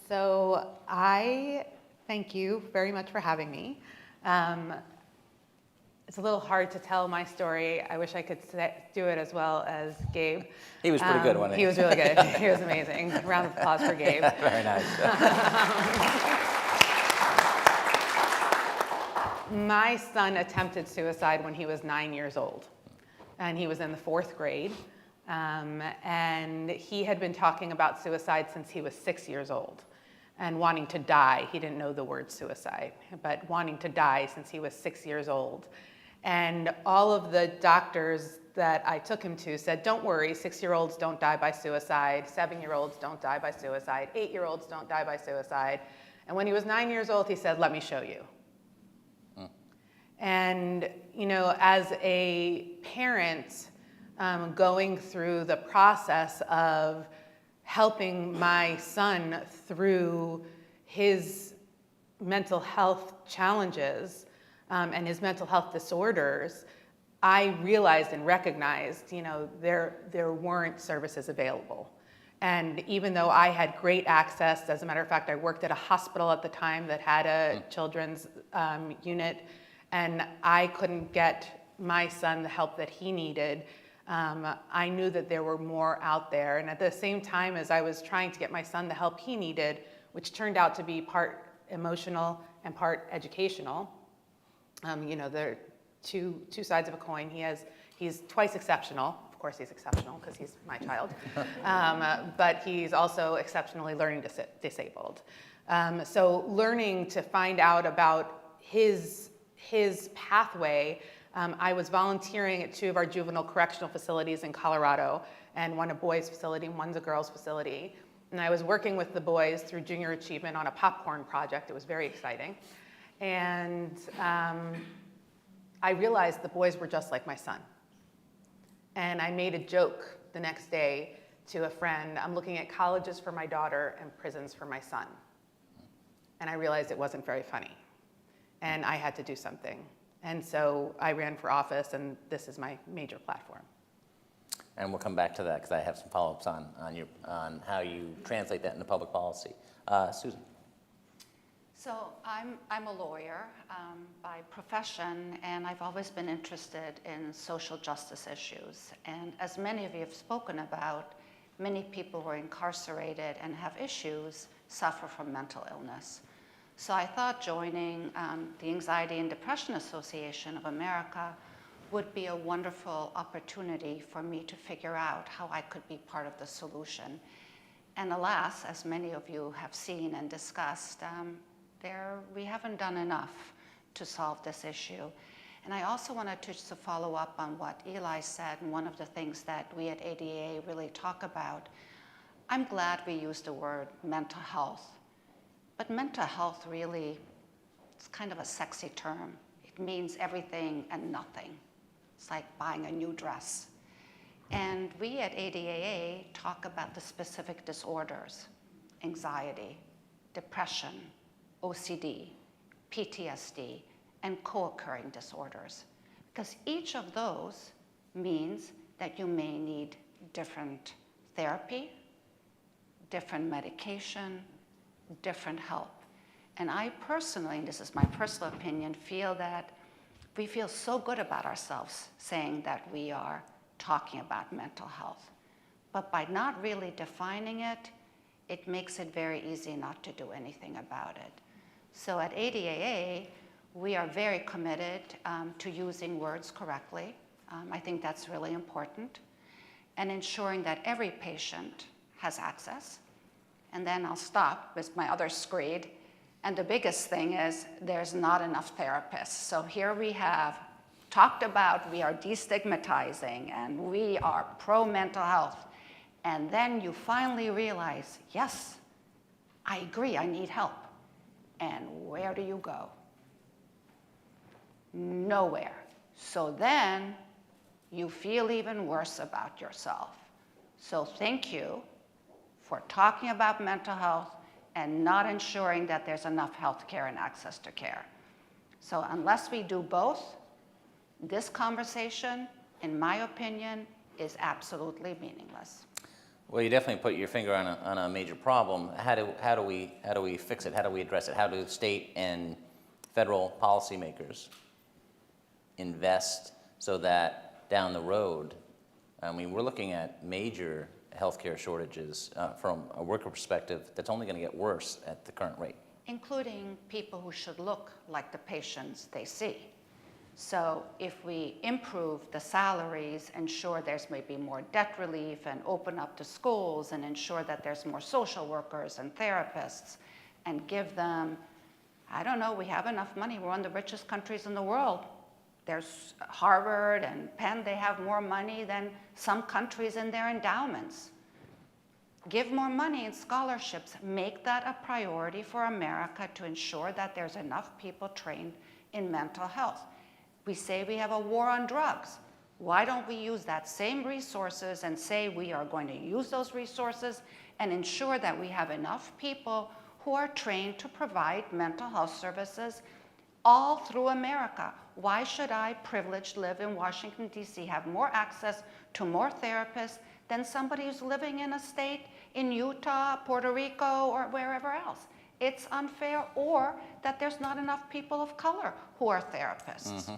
So I thank you very much for having me. It's a little hard to tell my story. I wish I could do it as well as Gabe. He was pretty good, wasn't he? He was really good. He was amazing. Round of applause for Gabe. Very nice. My son attempted suicide when he was 9 years old, and he was in the 4th grade. And he had been talking about suicide since he was 6 years old and wanting to die. He didn't know the word suicide, but wanting to die since he was 6 years old. And all of the doctors that I took him to said, don't worry, 6-year-olds don't die by suicide, 7-year-olds don't die by suicide, 8-year-olds don't die by suicide. And when he was 9 years old, he said, let me show you. And, you know, as a parent, going through the process of helping my son through his mental health challenges and his mental health disorders, I realized and recognized, you know, there weren't services available. And even though I had great access, as a matter of fact, I worked at a hospital at the time that had a children's unit, and I couldn't get my son the help that he needed. I knew that there were more out there. And at the same time as I was trying to get my son the help he needed, which turned out to be part emotional and part educational, you know, there are two sides of a coin. He's twice exceptional. Of course he's exceptional because he's my child. But he's also exceptionally learning disabled. So learning to find out about his pathway. I was volunteering at 2 of our juvenile correctional facilities in Colorado, and one a boys' facility and one's a girls' facility. And I was working with the boys through junior achievement on a popcorn project. It was very exciting. And I realized the boys were just like my son. And I made a joke the next day to a friend, I'm looking at colleges for my daughter and prisons for my son. And I realized it wasn't very funny. And I had to do something. And so I ran for office, and this is my major platform. And we'll come back to that because I have some follow-ups on how you translate that into public policy. Susan. So I'm a lawyer by profession, and I've always been interested in social justice issues. And as many of you have spoken about, many people who are incarcerated and have issues suffer from mental illness. So I thought joining the Anxiety and Depression Association of America would be a wonderful opportunity for me to figure out how I could be part of the solution. And alas, as many of you have seen and discussed, we haven't done enough to solve this issue. And I also wanted to just follow up on what Eli said, and one of the things that we at ADA really talk about. I'm glad we used the word mental health, but mental health really, it's kind of a sexy term. It means everything and nothing. It's like buying a new dress. And we at ADAA talk about the specific disorders: anxiety, depression, OCD, PTSD, and co-occurring disorders. Because each of those means that you may need different therapy, different medication, different help. And I personally, and this is my personal opinion, feel that we feel so good about ourselves saying that we are talking about mental health. But by not really defining it, it makes it very easy not to do anything about it. So at ADAA, we are very committed to using words correctly. I think that's really important. And ensuring that every patient has access. And then I'll stop with my other screed. And the biggest thing is there's not enough therapists. So here we have talked about we are destigmatizing and we are pro-mental health. And then you finally realize, yes, I agree, I need help. And where do you go? Nowhere. So then you feel even worse about yourself. So thank you for talking about mental health and not ensuring that there's enough health care and access to care. So unless we do both, this conversation, in my opinion, is absolutely meaningless. Well, you definitely put your finger on a major problem. How do we fix it? How do we address it? How do state and federal policymakers invest so that down the road, I mean, we're looking at major healthcare shortages from a worker perspective that's only going to get worse at the current rate. Including people who should look like the patients they see. So if we improve the salaries, ensure there's maybe more debt relief, and open up the schools and ensure that there's more social workers and therapists, and give them, I don't know, we have enough money. We're one of the richest countries in the world. There's Harvard and Penn, they have more money than some countries in their endowments. Give more money in scholarships. Make that a priority for America to ensure that there's enough people trained in mental health. We say we have a war on drugs. Why don't we use that same resources and say we are going to use those resources and ensure that we have enough people who are trained to provide mental health services all through America? Why should I, privileged, live in Washington, D.C., have more access to more therapists than somebody who's living in a state in Utah, Puerto Rico, or wherever else? It's unfair, or that there's not enough people of color who are therapists. Mm-hmm.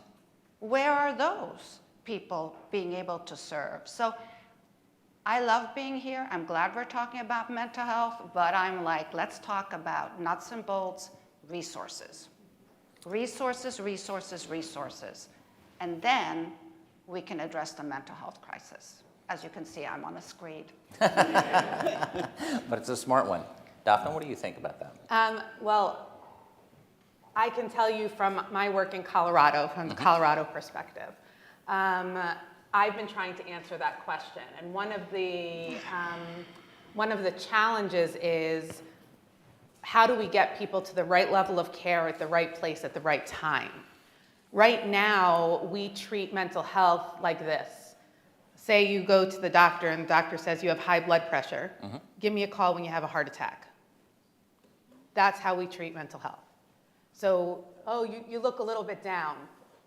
Where are those people being able to serve? So I love being here. I'm glad we're talking about mental health, but I'm like, let's talk about nuts and bolts, resources. Resources, resources, resources. And then we can address the mental health crisis. As you can see, I'm on a screed. But it's a smart one. Daphne, what do you think about that? Well, I can tell you from my work in Colorado, from the Colorado perspective, I've been trying to answer that question. And one of the challenges is, how do we get people to the right level of care at the right place at the right time? Right now, we treat mental health like this. Say you go to the doctor and the doctor says you have high blood pressure. Give me a call when you have a heart attack. That's how we treat mental health. So, oh, you look a little bit down.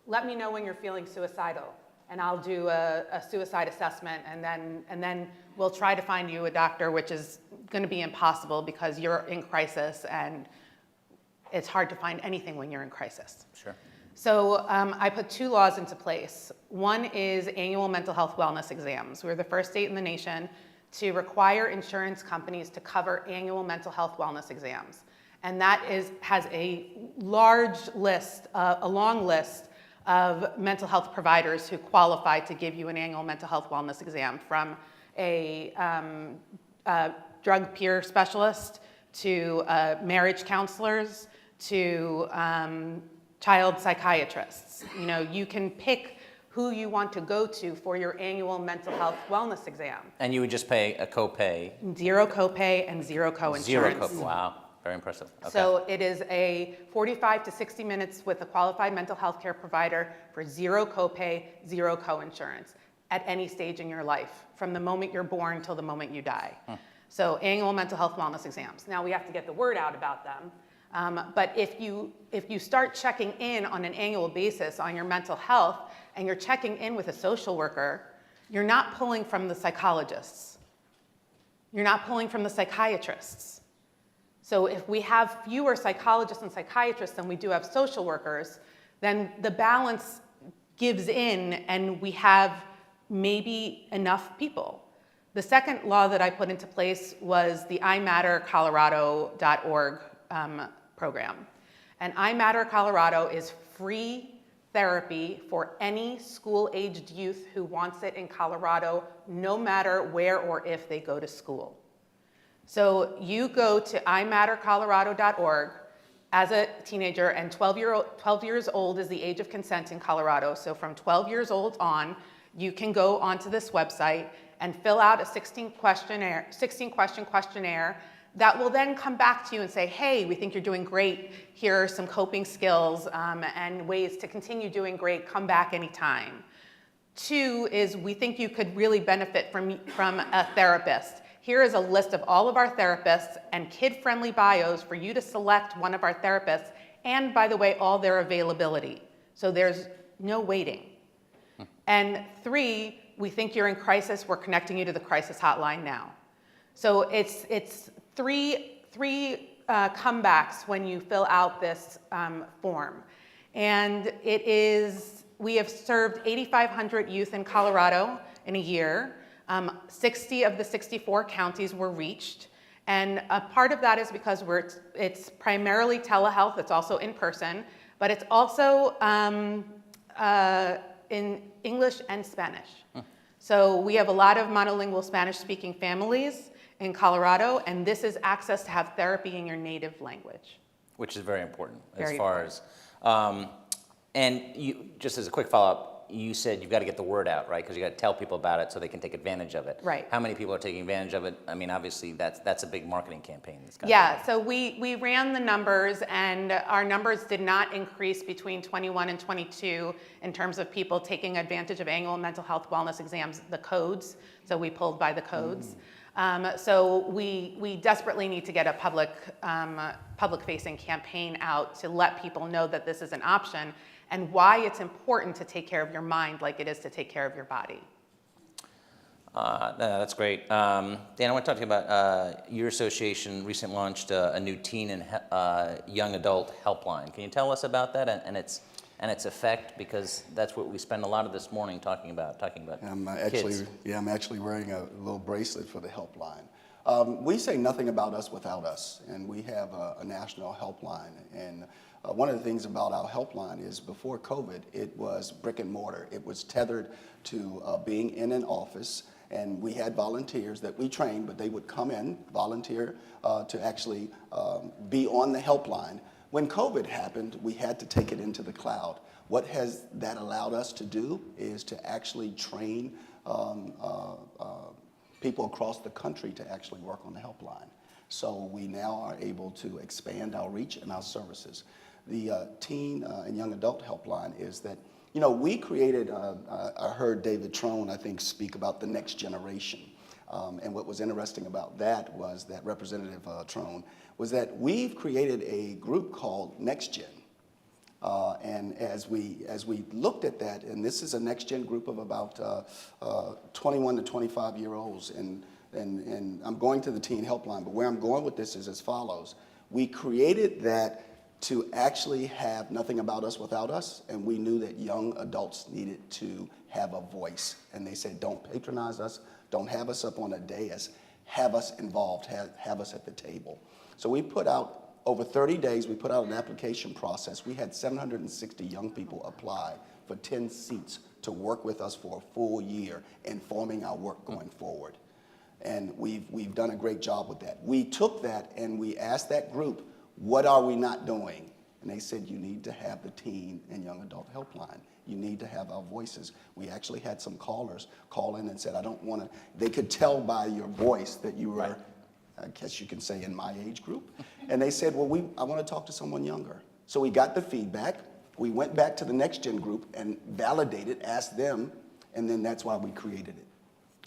Let me know when you're feeling suicidal, and I'll do a suicide assessment, and then we'll try to find you a doctor, which is going to be impossible because you're in crisis, and it's hard to find anything when you're in crisis. Sure. So I put 2 laws into place. One is annual mental health wellness exams. We're the first state in the nation to require insurance companies to cover annual mental health wellness exams. And that has a long list of mental health providers who qualify to give you an annual mental health wellness exam, from a drug peer specialist to marriage counselors to child psychiatrists. You know, you can pick who you want to go to for your annual mental health wellness exam. And you would just pay a copay? Zero copay and zero co-insurance. Zero copay, wow, very impressive. Okay. So it is a 45 to 60 minutes with a qualified mental health care provider for zero copay, zero co-insurance at any stage in your life, from the moment you're born till the moment you die. So annual mental health wellness exams. Now we have to get the word out about them. But if you start checking in on an annual basis on your mental health, and you're checking in with a social worker, you're not pulling from the psychologists. You're not pulling from the psychiatrists. So if we have fewer psychologists and psychiatrists than we do have social workers, then the balance gives in and we have maybe enough people. The second law that I put into place was the imattercolorado.org program. And iMatter Colorado is free therapy for any school-aged youth who wants it in Colorado, no matter where or if they go to school. So you go to imattercolorado.org as a teenager, and 12 years old is the age of consent in Colorado. So from 12 years old on, you can go onto this website and fill out a 16-question questionnaire that will then come back to you and say, hey, we think you're doing great. Here are some coping skills and ways to continue doing great. Come back anytime. 2 is, we think you could really benefit from a therapist. Here is a list of all of our therapists and kid-friendly bios for you to select one of our therapists, and by the way, all their availability. So there's no waiting. And 3, we think you're in crisis. We're connecting you to the crisis hotline now. So it's three comebacks when you fill out this form. And we have served 8,500 youth in Colorado in a year. 60 of the 64 counties were reached. And a part of that is because it's primarily telehealth, it's also in person, but it's also in English and Spanish. So we have a lot of monolingual Spanish-speaking families in Colorado, and this is access to have therapy in your native language. Which is very important Very as far as, and you, just as a quick follow-up, you said you've got to get the word out, right? Because you got to tell people about it so they can take advantage of it. Right. How many people are taking advantage of it? I mean, obviously, that's a big marketing campaign. Yeah, so we ran the numbers, and our numbers did not increase between 21 and 22 in terms of people taking advantage of annual mental health wellness exams, the codes. So we pulled by the codes. So we desperately need to get a public-facing campaign out to let people know that this is an option and why it's important to take care of your mind like it is to take care of your body. That's great. Dan, I want to talk to you about your association recently launched a new teen and young adult helpline. Can you tell us about that and its effect? Because that's what we spend a lot of this morning talking about kids. I'm actually wearing a little bracelet for the helpline. We say nothing about us without us, and we have a national helpline. And one of the things about our helpline is before COVID, it was brick and mortar. It was tethered to being in an office, and we had volunteers that we trained, but they would come in, volunteer to actually be on the helpline. When COVID happened, we had to take it into the cloud. What has that allowed us to do is to actually train people across the country to actually work on the helpline. So we now are able to expand our reach and our services. The teen and young adult helpline is that, you know, we created, I heard David Trone, I think, speak about the next generation. And what was interesting about that was that Representative Trone was that we've created a group called Next Gen. And as we looked at that, and this is a Next Gen group of about 21 to 25-year-olds, and I'm going to the teen helpline, but where I'm going with this is as follows. We created that to actually have nothing about us without us, and we knew that young adults needed to have a voice. And they said, don't patronize us, don't have us up on a dais, have us involved, have us at the table. So we put out, over 30 days, we put out an application process. We had 760 young people apply for 10 seats to work with us for a full year, informing our work going forward. And we've done a great job with that. We took that and we asked that group, what are we not doing? And they said, you need to have the teen and young adult helpline. You need to have our voices. We actually had some callers call in and said, I don't want to, they could tell by your voice that you were, I guess you can say, in my age group. And they said, well, I want to talk to someone younger. So we got the feedback. We went back to the next gen group and validated, asked them, and then that's why we created it.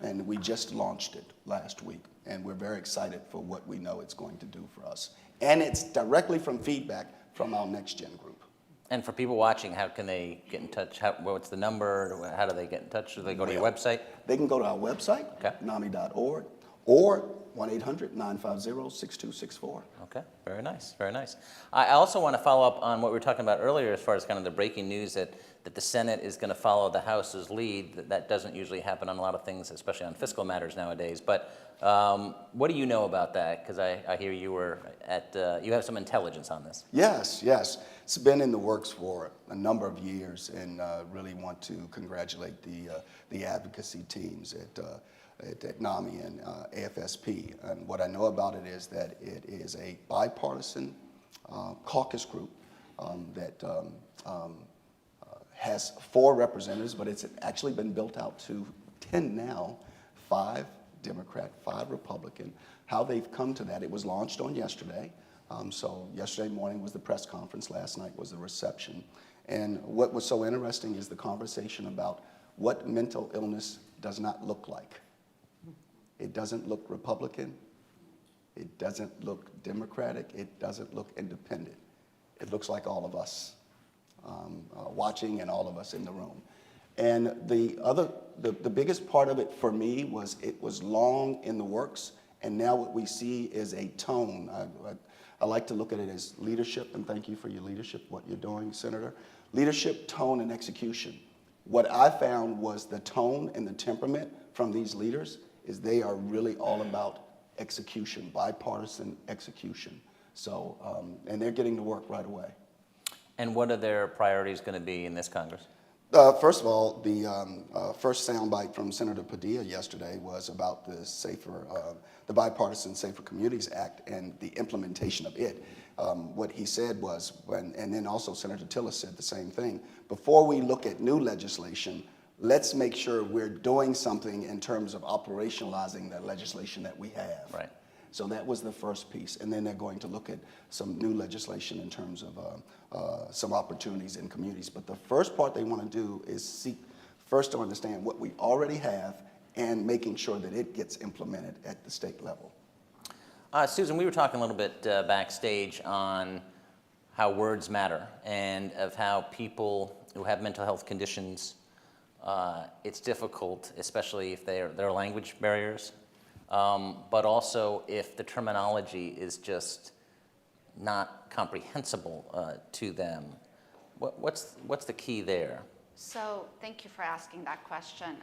And we just launched it last week. And we're very excited for what we know it's going to do for us. And it's directly from feedback from our next gen group. And for people watching, how can they get in touch? What's the number? How do they get in touch? Do they go to your website? They can go to our website, Okay. NAMI.org, or 1-800-950-6264. Okay, very nice, very nice. I also want to follow up on what we were talking about earlier as far as kind of the breaking news that the Senate is going to follow the House's lead. That doesn't usually happen on a lot of things, especially on fiscal matters nowadays. But what do you know about that? Because I hear you were you have some intelligence on this. Yes, yes. It's been in the works for a number of years, and really want to congratulate the advocacy teams at NAMI and AFSP. And what I know about it is that it is a bipartisan caucus group that has 4 representatives, but it's actually been built out to 10 now, 5 Democrat, 5 Republican. How they've come to that, it was launched on yesterday. So yesterday morning was the press conference, last night was the reception. And what was so interesting is the conversation about what mental illness does not look like. It doesn't look Republican, it doesn't look Democratic, it doesn't look independent. It looks like all of us watching and all of us in the room. And the biggest part of it for me was it was long in the works, and now what we see is a tone. I like to look at it as leadership, and thank you for your leadership, what you're doing, Senator. Leadership, tone, and execution. What I found was the tone and the temperament from these leaders is they are really all about execution, bipartisan execution. So, and they're getting to work right away. And what are their priorities going to be in this Congress? First of all, the first soundbite from Senator Padilla yesterday was about the Bipartisan Safer Communities Act and the implementation of it. What he said was, and then also Senator Tillis said the same thing, before we look at new legislation, let's make sure we're doing something in terms of operationalizing the legislation that we have. Right. So that was the first piece. And then they're going to look at some new legislation in terms of some opportunities in communities. But the first part they want to do is seek first to understand what we already have and making sure that it gets implemented at the state level. Susan, we were talking a little bit backstage on how words matter and of how people who have mental health conditions, it's difficult, especially if there are language barriers. But also if the terminology is just not comprehensible to them. What's the key there? So thank you for asking that question.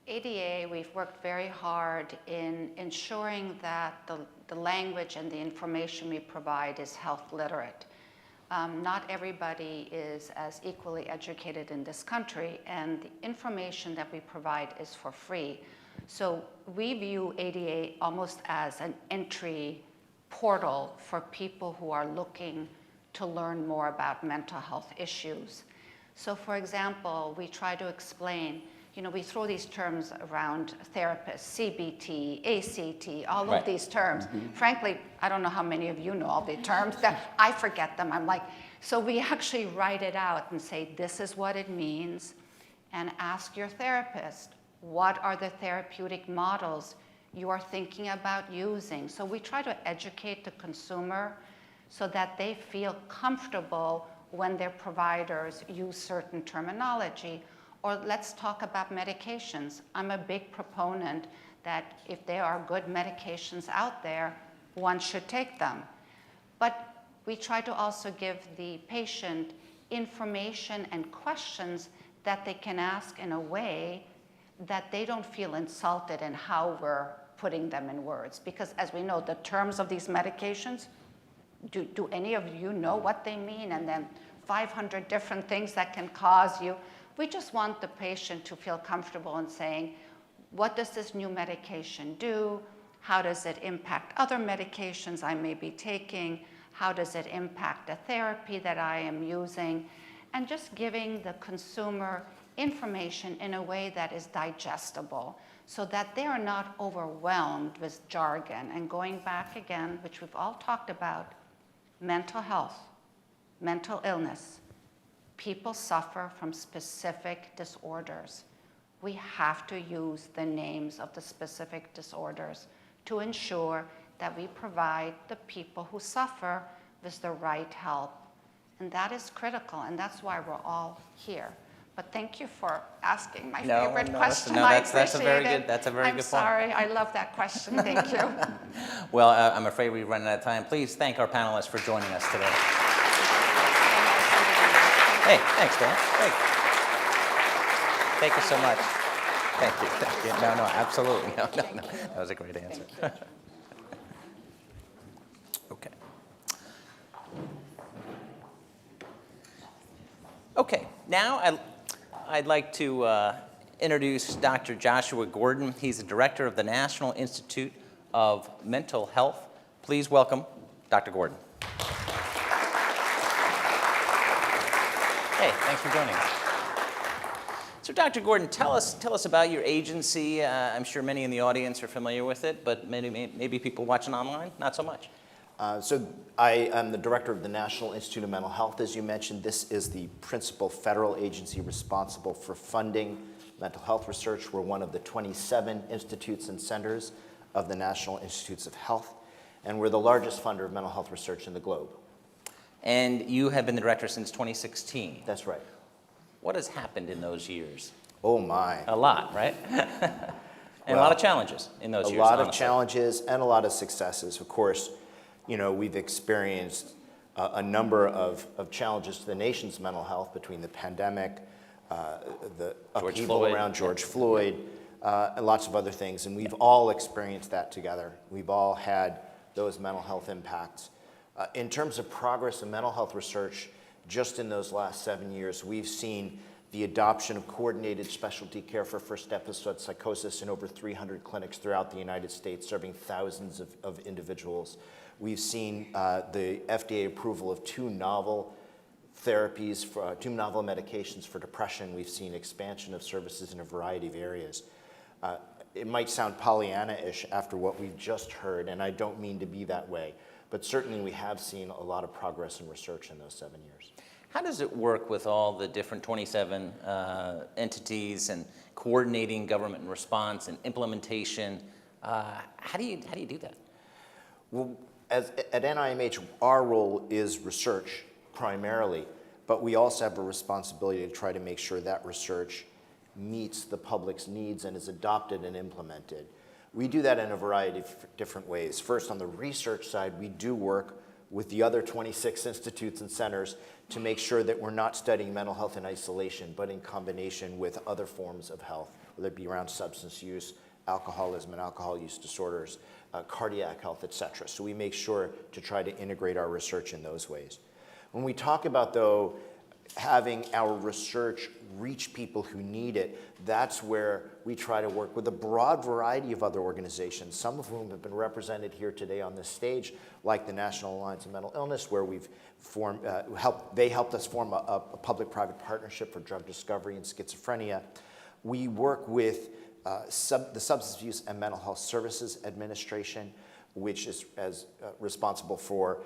ADA, we've worked very hard in ensuring that the language and the information we provide is health literate. Not everybody is as equally educated in this country, and the information that we provide is for free. So we view ADA almost as an entry portal for people who are looking to learn more about mental health issues. So for example, we try to explain, we throw these terms around therapists, CBT, ACT, all of these terms. Mm-hmm. Frankly, I don't know how many of you know all the terms, that I forget them. I'm like, so we actually write it out and say, this is what it means, and ask your therapist, what are the therapeutic models you are thinking about using? So we try to educate the consumer so that they feel comfortable when their providers use certain terminology. Or let's talk about medications. I'm a big proponent that if there are good medications out there, one should take them. But we try to also give the patient information and questions that they can ask in a way that they don't feel insulted in how we're putting them in words. Because as we know, the terms of these medications, do any of you know what they mean? And then 500 different things that can cause you. We just want the patient to feel comfortable in saying, what does this new medication do? How does it impact other medications I may be taking? How does it impact the therapy that I am using? And just giving the consumer information in a way that is digestible so that they are not overwhelmed with jargon. And going back again, which we've all talked about, mental health, mental illness. People suffer from specific disorders. We have to use the names of the specific disorders to ensure that we provide the people who suffer with the right help. And that is critical, and that's why we're all here. But thank you for asking my favorite question. That's a very good point. I'm sorry, I love that question. Thank you. Well, I'm afraid we're running out of time. Please thank our panelists for joining us today. Hey, thanks, Dan. Thank you so much. Thank you. No, absolutely. No. That was a great answer. Okay. Okay, now I'd like to introduce Dr. Joshua Gordon. He's the director of the National Institute of Mental Health. Please welcome Dr. Gordon. Hey, thanks for joining us. So, Dr. Gordon, tell us about your agency. I'm sure many in the audience are familiar with it, but maybe people watching online, not so much. So I am the director of the National Institute of Mental Health, as you mentioned. This is the principal federal agency responsible for funding mental health research. We're one of the 27 institutes and centers of the National Institutes of Health, and we're the largest funder of mental health research in the globe. And you have been the director since 2016. That's right. What has happened in those years? Oh my. A lot, right? And a lot of challenges in those years. A lot of honestly. challenges and a lot of successes. Of course, you know, we've experienced a number of challenges to the nation's mental health between the pandemic, the upheaval around George Floyd, and lots of other things. And we've all experienced that together. We've all had those mental health impacts. In terms of progress in mental health research, just in those last 7 years, we've seen the adoption of coordinated specialty care for first episode psychosis in over 300 clinics throughout the United States, serving thousands of individuals. We've seen the FDA approval of two novel medications for depression. We've seen expansion of services in a variety of areas. It might sound Pollyanna-ish after what we've just heard, and I don't mean to be that way, but certainly we have seen a lot of progress in research in those 7 years. How does it work with all the different 27 entities and coordinating government response and implementation? How do you do that? Well, at NIMH, our role is research primarily, but we also have a responsibility to try to make sure that research meets the public's needs and is adopted and implemented. We do that in a variety of different ways. First, on the research side, we do work with the other 26 institutes and centers to make sure that we're not studying mental health in isolation, but in combination with other forms of health, whether it be around substance use, alcoholism and alcohol use disorders, cardiac health, et cetera. So we make sure to try to integrate our research in those ways. When we talk about, though, having our research reach people who need it, that's where we try to work with a broad variety of other organizations, some of whom have been represented here today on this stage, like the National Alliance of Mental Illness, where we've formed, they helped us form a public-private partnership for drug discovery in schizophrenia. We work with the Substance Use and Mental Health Services Administration, which is responsible for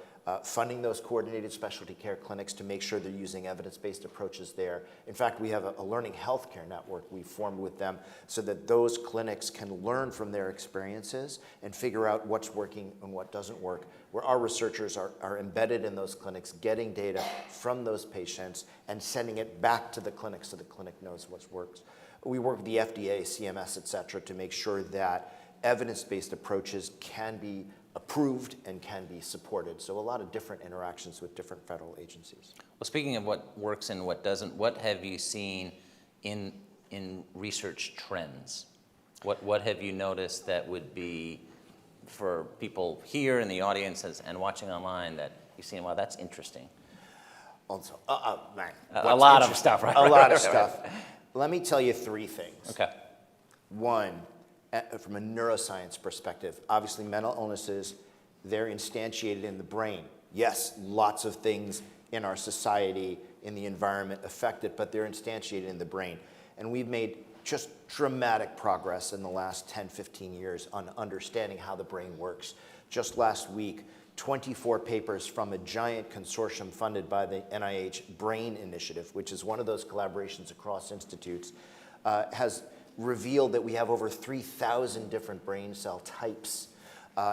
funding those coordinated specialty care clinics to make sure they're using evidence-based approaches there. In fact, we have a learning healthcare network we formed with them so that those clinics can learn from their experiences and figure out what's working and what doesn't work, where our researchers are embedded in those clinics, getting data from those patients and sending it back to the clinic so the clinic knows what works. We work with the FDA, CMS, et cetera, to make sure that evidence-based approaches can be approved and can be supported. So a lot of different interactions with different federal agencies. Well, speaking of what works and what doesn't, what have you seen in research trends? What have you noticed that would be, for people here in the audience and watching online, that you've seen, wow, that's interesting? Also, man, A lot of stuff, right? A lot of stuff. Let me tell you three things. Okay. One, from a neuroscience perspective, obviously mental illnesses, they're instantiated in the brain. Yes, lots of things in our society, in the environment affect it, but they're instantiated in the brain. And we've made just dramatic progress in the last 10, 15 years on understanding how the brain works. Just last week, 24 papers from a giant consortium funded by the NIH Brain Initiative, which is one of those collaborations across institutes, has revealed that we have over 3,000 different brain cell types.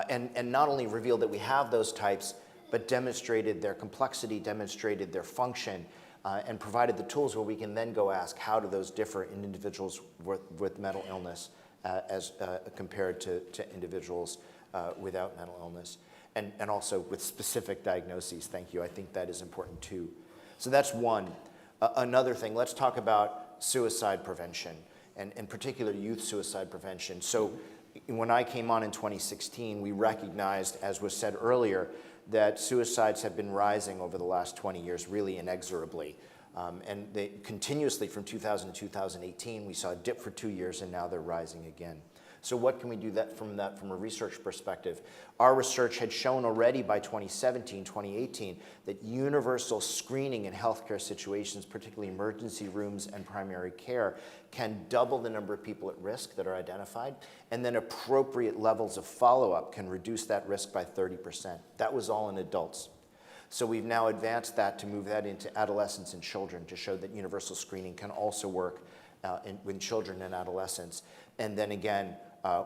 And not only revealed that we have those types, but demonstrated their complexity, demonstrated their function, and provided the tools where we can then go ask, how do those differ in individuals with mental illness as compared to individuals without mental illness, and also with specific diagnoses. Thank you. I think that is important too. So that's one. Another thing, let's talk about suicide prevention, and in particular youth suicide prevention. So when I came on in 2016, we recognized, as was said earlier, that suicides have been rising over the last 20 years really inexorably. And they continuously from 2000 to 2018, we saw a dip for 2 years, and now they're rising again. So what can we do from a research perspective? Our research had shown already by 2017, 2018, that universal screening in healthcare situations, particularly emergency rooms and primary care, can double the number of people at risk that are identified, and then appropriate levels of follow-up can reduce that risk by 30%. That was all in adults. So we've now advanced that to move that into adolescents and children to show that universal screening can also work with children and adolescents. And then again,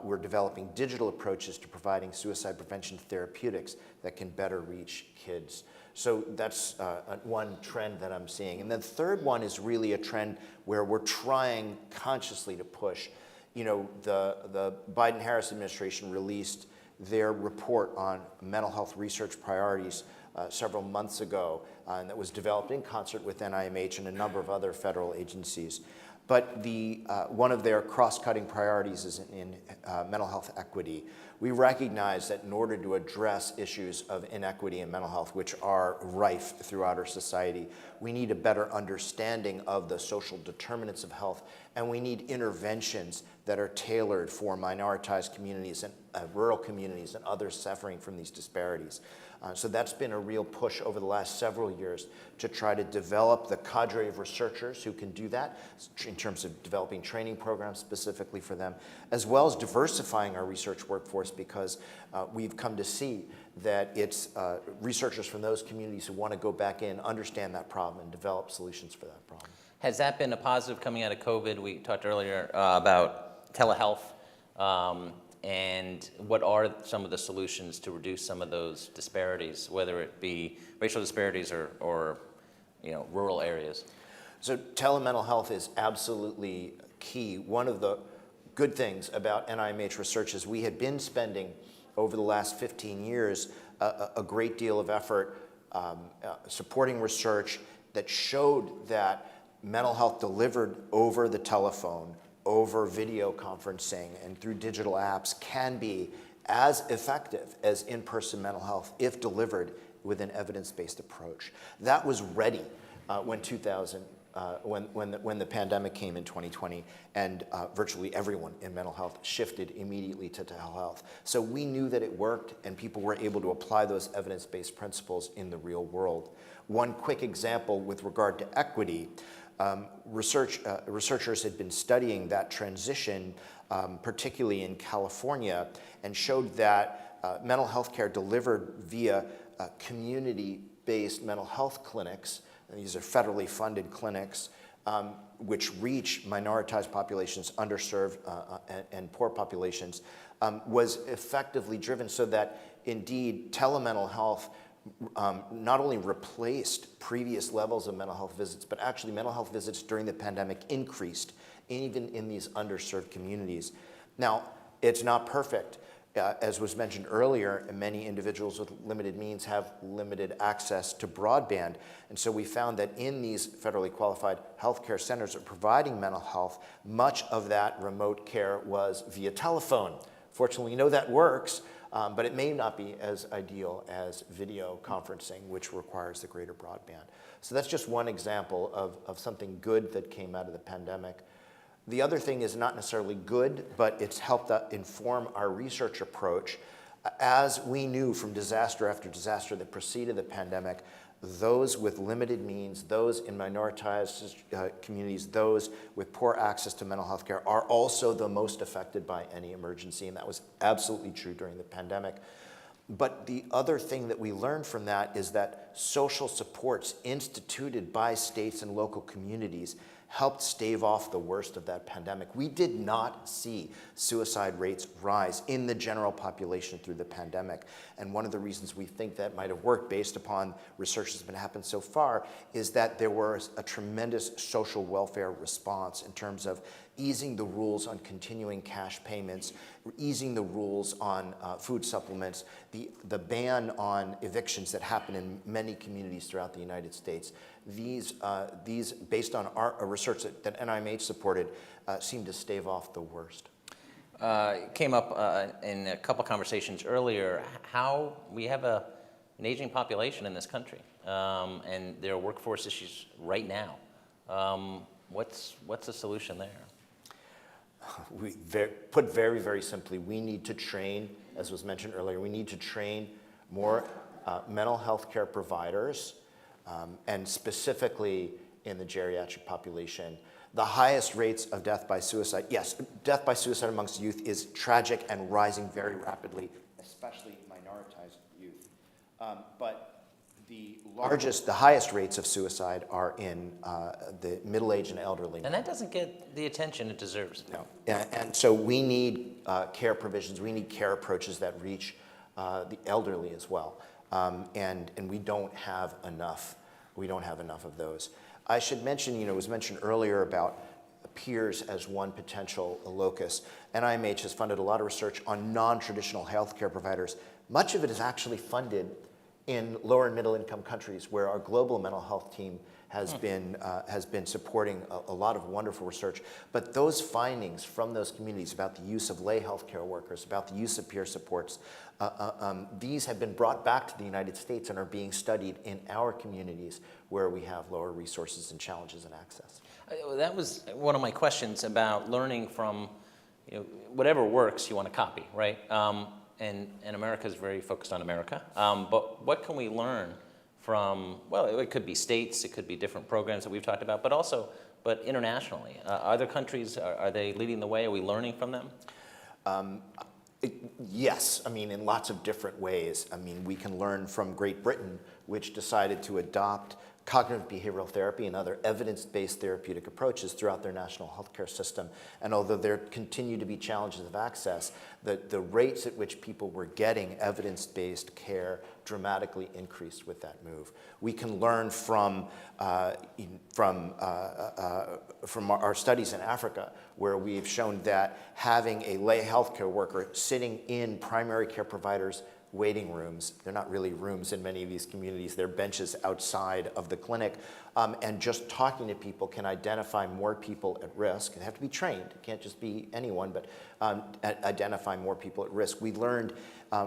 we're developing digital approaches to providing suicide prevention therapeutics that can better reach kids. So that's one trend that I'm seeing. And then the third one is really a trend where we're trying consciously to push. You know, the Biden-Harris administration released their report on mental health research priorities several months ago, and that was developed in concert with NIMH and a number of other federal agencies. But one of their cross-cutting priorities is in mental health equity. We recognize that in order to address issues of inequity in mental health, which are rife throughout our society, we need a better understanding of the social determinants of health, and we need interventions that are tailored for minoritized communities and rural communities and others suffering from these disparities. So that's been a real push over the last several years to try to develop the cadre of researchers who can do that in terms of developing training programs specifically for them, as well as diversifying our research workforce, because we've come to see that it's researchers from those communities who want to go back in, understand that problem, and develop solutions for that problem. Has that been a positive coming out of COVID? We talked earlier about telehealth. And what are some of the solutions to reduce some of those disparities, whether it be racial disparities or rural areas? So telemental health is absolutely key. One of the good things about NIMH research is we had been spending over the last 15 years a great deal of effort supporting research that showed that mental health delivered over the telephone, over video conferencing, and through digital apps can be as effective as in-person mental health if delivered with an evidence-based approach. That was ready when the pandemic came in 2020, and virtually everyone in mental health shifted immediately to telehealth. So we knew that it worked, and people were able to apply those evidence-based principles in the real world. One quick example with regard to equity. Researchers had been studying that transition, particularly in California, and showed that mental health care delivered via community-based mental health clinics, and these are federally funded clinics, which reach minoritized populations, underserved and poor populations, was effectively driven so that indeed telemental health not only replaced previous levels of mental health visits, but actually mental health visits during the pandemic increased, even in these underserved communities. Now, it's not perfect. As was mentioned earlier, many individuals with limited means have limited access to broadband. And so we found that in these federally qualified healthcare centers that are providing mental health, much of that remote care was via telephone. Fortunately, we know that works, but it may not be as ideal as video conferencing, which requires the greater broadband. So that's just one example of something good that came out of the pandemic. The other thing is not necessarily good, but it's helped inform our research approach. As we knew from disaster after disaster that preceded the pandemic, those with limited means, those in minoritized communities, those with poor access to mental health care are also the most affected by any emergency, and that was absolutely true during the pandemic. But the other thing that we learned from that is that social supports instituted by states and local communities helped stave off the worst of that pandemic. We did not see suicide rates rise in the general population through the pandemic. And one of the reasons we think that might have worked based upon research that's been happened so far is that there was a tremendous social welfare response in terms of easing the rules on continuing cash payments, easing the rules on food supplements, the ban on evictions that happen in many communities throughout the United States. These based on our research that NIMH supported, seem to stave off the worst. It came up in a couple conversations earlier how we have an aging population in this country, and there are workforce issues right now. What's the solution there? Put very, very simply, we need to train, as was mentioned earlier, we need to train more mental health care providers, and specifically in the geriatric population. The highest rates of death by suicide, yes, death by suicide amongst youth is tragic and rising very rapidly, especially minoritized youth. But the highest rates of suicide are in the middle-aged and elderly. And that doesn't get the attention it deserves. No, and so we need care provisions, we need care approaches that reach the elderly as well. And we don't have enough. We don't have enough of those. I should mention, it was mentioned earlier about peers as one potential locus. NIMH has funded a lot of research on non-traditional healthcare providers. Much of it is actually funded in lower and middle income countries where our global mental health team has been supporting a lot of wonderful research. But those findings from those communities about the use of lay healthcare workers, about the use of peer supports, these have been brought back to the United States and are being studied in our communities where we have lower resources and challenges in access. That was one of my questions about learning from, whatever works you want to copy, right? And America is very focused on America. But what can we learn from, well, it could be states, it could be different programs that we've talked about, but internationally? Other countries, are they leading the way? Are we learning from them? Yes, in lots of different ways. We can learn from Great Britain, which decided to adopt cognitive behavioral therapy and other evidence-based therapeutic approaches throughout their national healthcare system. And although there continue to be challenges of access, the rates at which people were getting evidence-based care dramatically increased with that move. We can learn from our studies in Africa, where we've shown that having a lay healthcare worker sitting in primary care providers' waiting rooms, they're not really rooms in many of these communities, they're benches outside of the clinic, and just talking to people can identify more people at risk. They have to be trained, it can't just be anyone, but identify more people at risk. We learned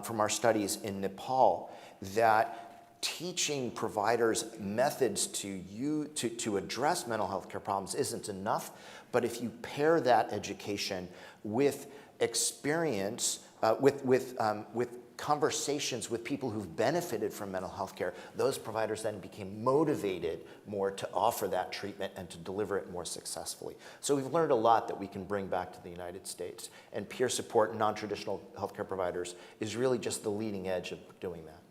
from our studies in Nepal that teaching providers methods to address mental health care problems isn't enough, but if you pair that education with experience, with conversations with people who've benefited from mental health care, those providers then became motivated more to offer that treatment and to deliver it more successfully. So we've learned a lot that we can bring back to the United States. And peer support in non-traditional healthcare providers is really just the leading edge of doing that.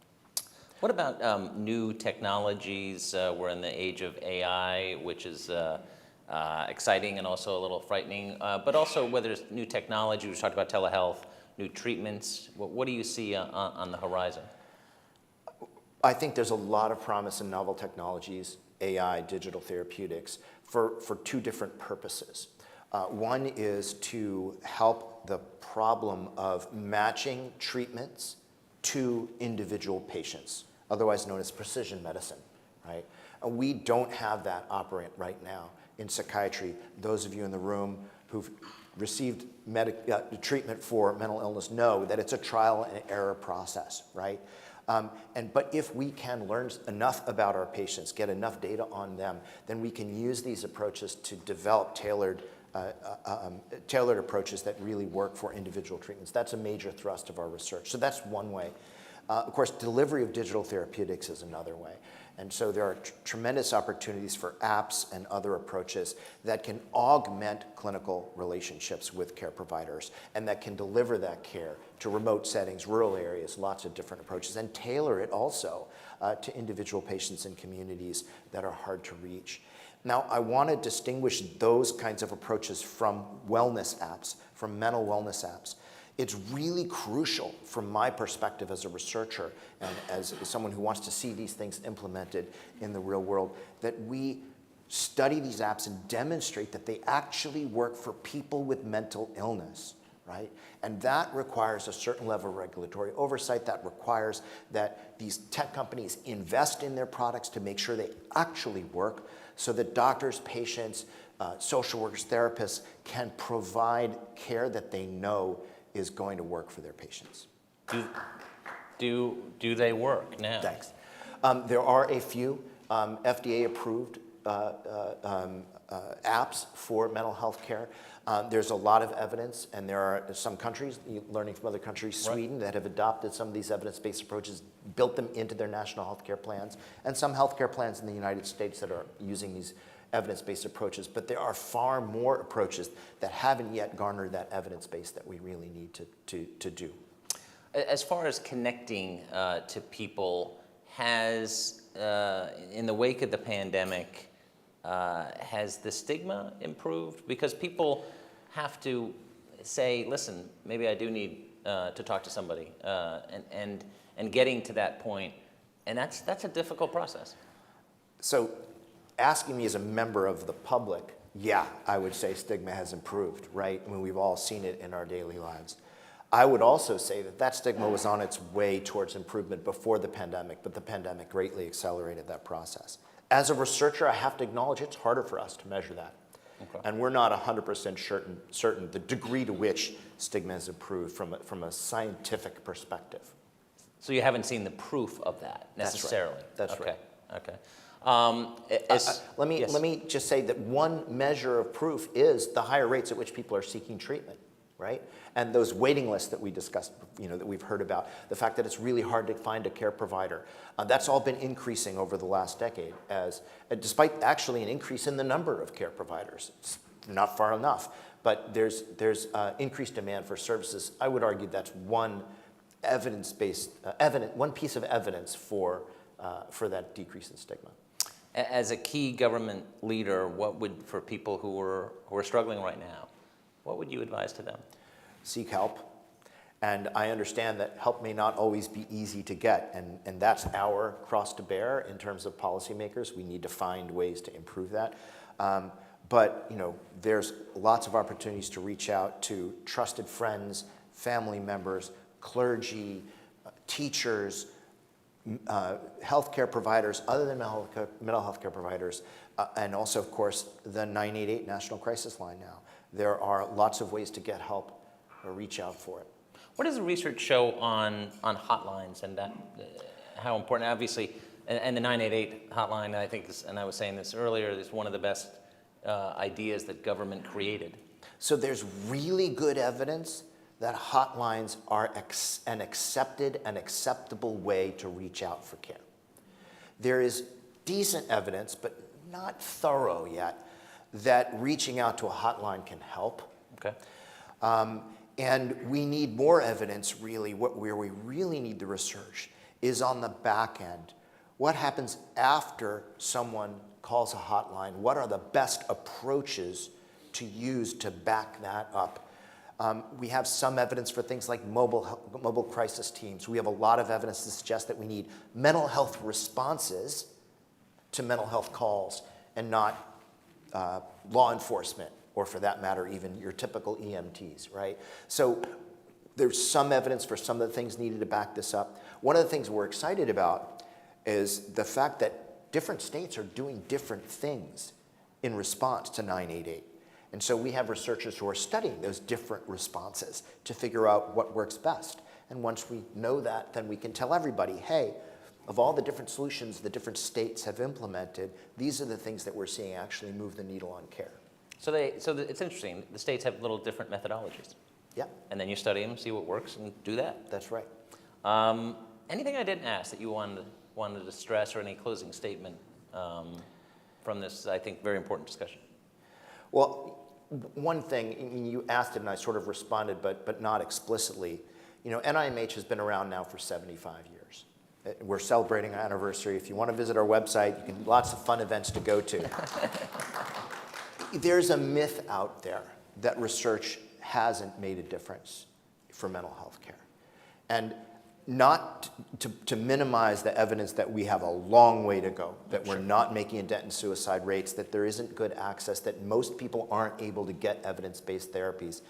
What about new technologies? We're in the age of AI, which is exciting and also a little frightening, but also whether it's new technology, we talked about telehealth, new treatments. What do you see on the horizon? I think there's a lot of promise in novel technologies, AI, digital therapeutics, for two different purposes. One is to help the problem of matching treatments to individual patients, otherwise known as precision medicine, right? And we don't have that operant right now in psychiatry. Those of you in the room who've received treatment for mental illness know that it's a trial and error process, right? But if we can learn enough about our patients, get enough data on them, then we can use these approaches to develop tailored approaches that really work for individual treatments. That's a major thrust of our research. So that's one way. Of course, delivery of digital therapeutics is another way. And so there are tremendous opportunities for apps and other approaches that can augment clinical relationships with care providers and that can deliver that care to remote settings, rural areas, lots of different approaches, and tailor it also to individual patients in communities that are hard to reach. Now, I want to distinguish those kinds of approaches from wellness apps, from mental wellness apps. It's really crucial from my perspective as a researcher and as someone who wants to see these things implemented in the real world that we study these apps and demonstrate that they actually work for people with mental illness, right? And that requires a certain level of regulatory oversight. That requires that these tech companies invest in their products to make sure they actually work so that doctors, patients, social workers, therapists can provide care that they know is going to work for their patients. Do they work now? Thanks. There are a few FDA-approved apps for mental health care. There's a lot of evidence, and there are some countries, learning from other countries, Sweden, that have adopted some of these evidence-based approaches, built them into their national health care plans, and some health care plans in the United States that are using these evidence-based approaches, but there are far more approaches that haven't yet garnered that evidence base that we really need to do. As far as connecting to people, has, in the wake of the pandemic, has the stigma improved? Because people have to say, listen, maybe I do need to talk to somebody, and getting to that point, and that's a difficult process. So asking me as a member of the public, yeah, I would say stigma has improved, right? I mean, we've all seen it in our daily lives. I would also say that that stigma was on its way towards improvement before the pandemic, but the pandemic greatly accelerated that process. As a researcher, I have to acknowledge it's harder for us to measure that. Okay. And we're not 100% certain the degree to which stigma has improved from a scientific perspective. So you haven't seen the proof of that necessarily? That's right. Okay. Let me just say that one measure of proof is the higher rates at which people are seeking treatment, right? And those waiting lists that we discussed, that we've heard about, the fact that it's really hard to find a care provider, that's all been increasing over the last decade, despite actually an increase in the number of care providers. It's not far enough, but there's increased demand for services. I would argue that's one one piece of evidence for that decrease in stigma. As a key government leader, for people who are struggling right now, what would you advise to them? Seek help. And I understand that help may not always be easy to get, and that's our cross to bear in terms of policymakers. We need to find ways to improve that. But there's lots of opportunities to reach out to trusted friends, family members, clergy, teachers, healthcare providers other than mental health care providers, and also, of course, the 988 National Crisis Line now. There are lots of ways to get help or reach out for it. What does the research show on hotlines and how important, obviously, and the 988 hotline, I think, and I was saying this earlier, is one of the best ideas that government created. So there's really good evidence that hotlines are an acceptable way to reach out for care. There is decent evidence, but not thorough yet, that reaching out to a hotline can help. Okay. And we need more evidence, really. Where we really need the research is on the back end. What happens after someone calls a hotline? What are the best approaches to use to back that up? We have some evidence for things like mobile crisis teams. We have a lot of evidence to suggest that we need mental health responses to mental health calls and not law enforcement or for that matter, even your typical EMTs, right? So there's some evidence for some of the things needed to back this up. One of the things we're excited about is the fact that different states are doing different things in response to 988. And so we have researchers who are studying those different responses to figure out what works best. And once we know that, then we can tell everybody, hey, of all the different solutions the different states have implemented, these are the things that we're seeing actually move the needle on care. So it's interesting. The states have little different methodologies. Yeah, And then you study them, see what works, and do that. that's right. Anything I didn't ask that you wanted to stress, or any closing statement from this, I think, very important discussion? Well, one thing, I mean, you asked it and I sort of responded, but not explicitly. You know, NIMH has been around now for 75 years. We're celebrating our anniversary. If you want to visit our website, you can, lots of fun events to go to. There's a myth out there that research hasn't made a difference for mental health care. And not to minimize the evidence that we have a long way to go, that we're not making a dent in suicide rates, that there isn't good access, that most people aren't able to get evidence-based therapies.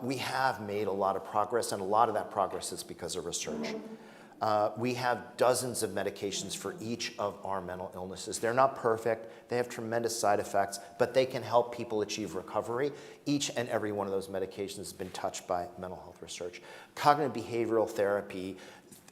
We have made a lot of progress, and a lot of that progress is because of research. We have dozens of medications for each of our mental illnesses. They're not perfect, they have tremendous side effects, but they can help people achieve recovery. Each and every one of those medications has been touched by mental health research. Cognitive behavioral therapy,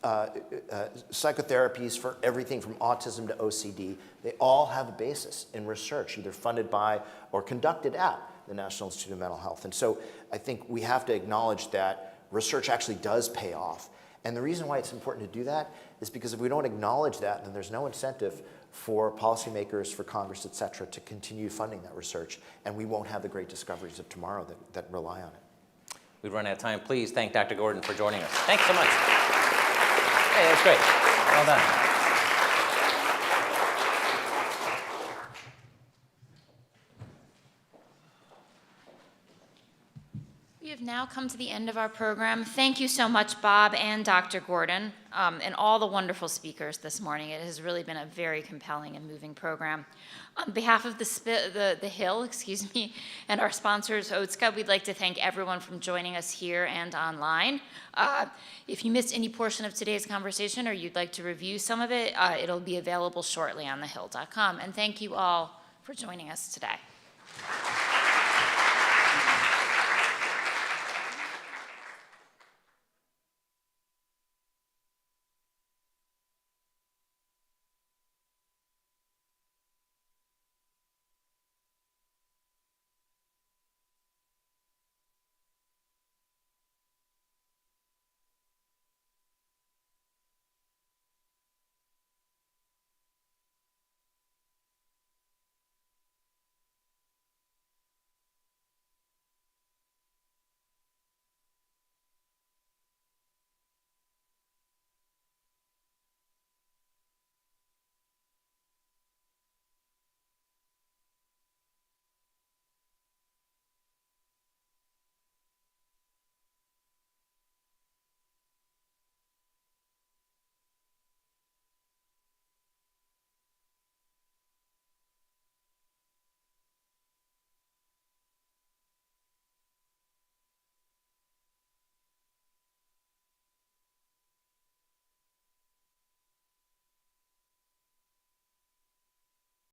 psychotherapies for everything from autism to OCD, they all have a basis in research, either funded by or conducted at the National Institute of Mental Health. And so I think we have to acknowledge that research actually does pay off. And the reason why it's important to do that is because if we don't acknowledge that, then there's no incentive for policymakers, for Congress, et cetera, to continue funding that research. And we won't have the great discoveries of tomorrow that rely on it. We've run out of time. Please thank Dr. Gordon for joining us. Thanks so much. Hey, that's great. Well done. We have now come to the end of our program. Thank you so much, Bob and Dr. Gordon, and all the wonderful speakers this morning. It has really been a very compelling and moving program. On behalf of the Hill, and our sponsors, Otska, we'd like to thank everyone for joining us here and online. If you missed any portion of today's conversation or you'd like to review some of it, it'll be available shortly on thehill.com. And thank you all for joining us today.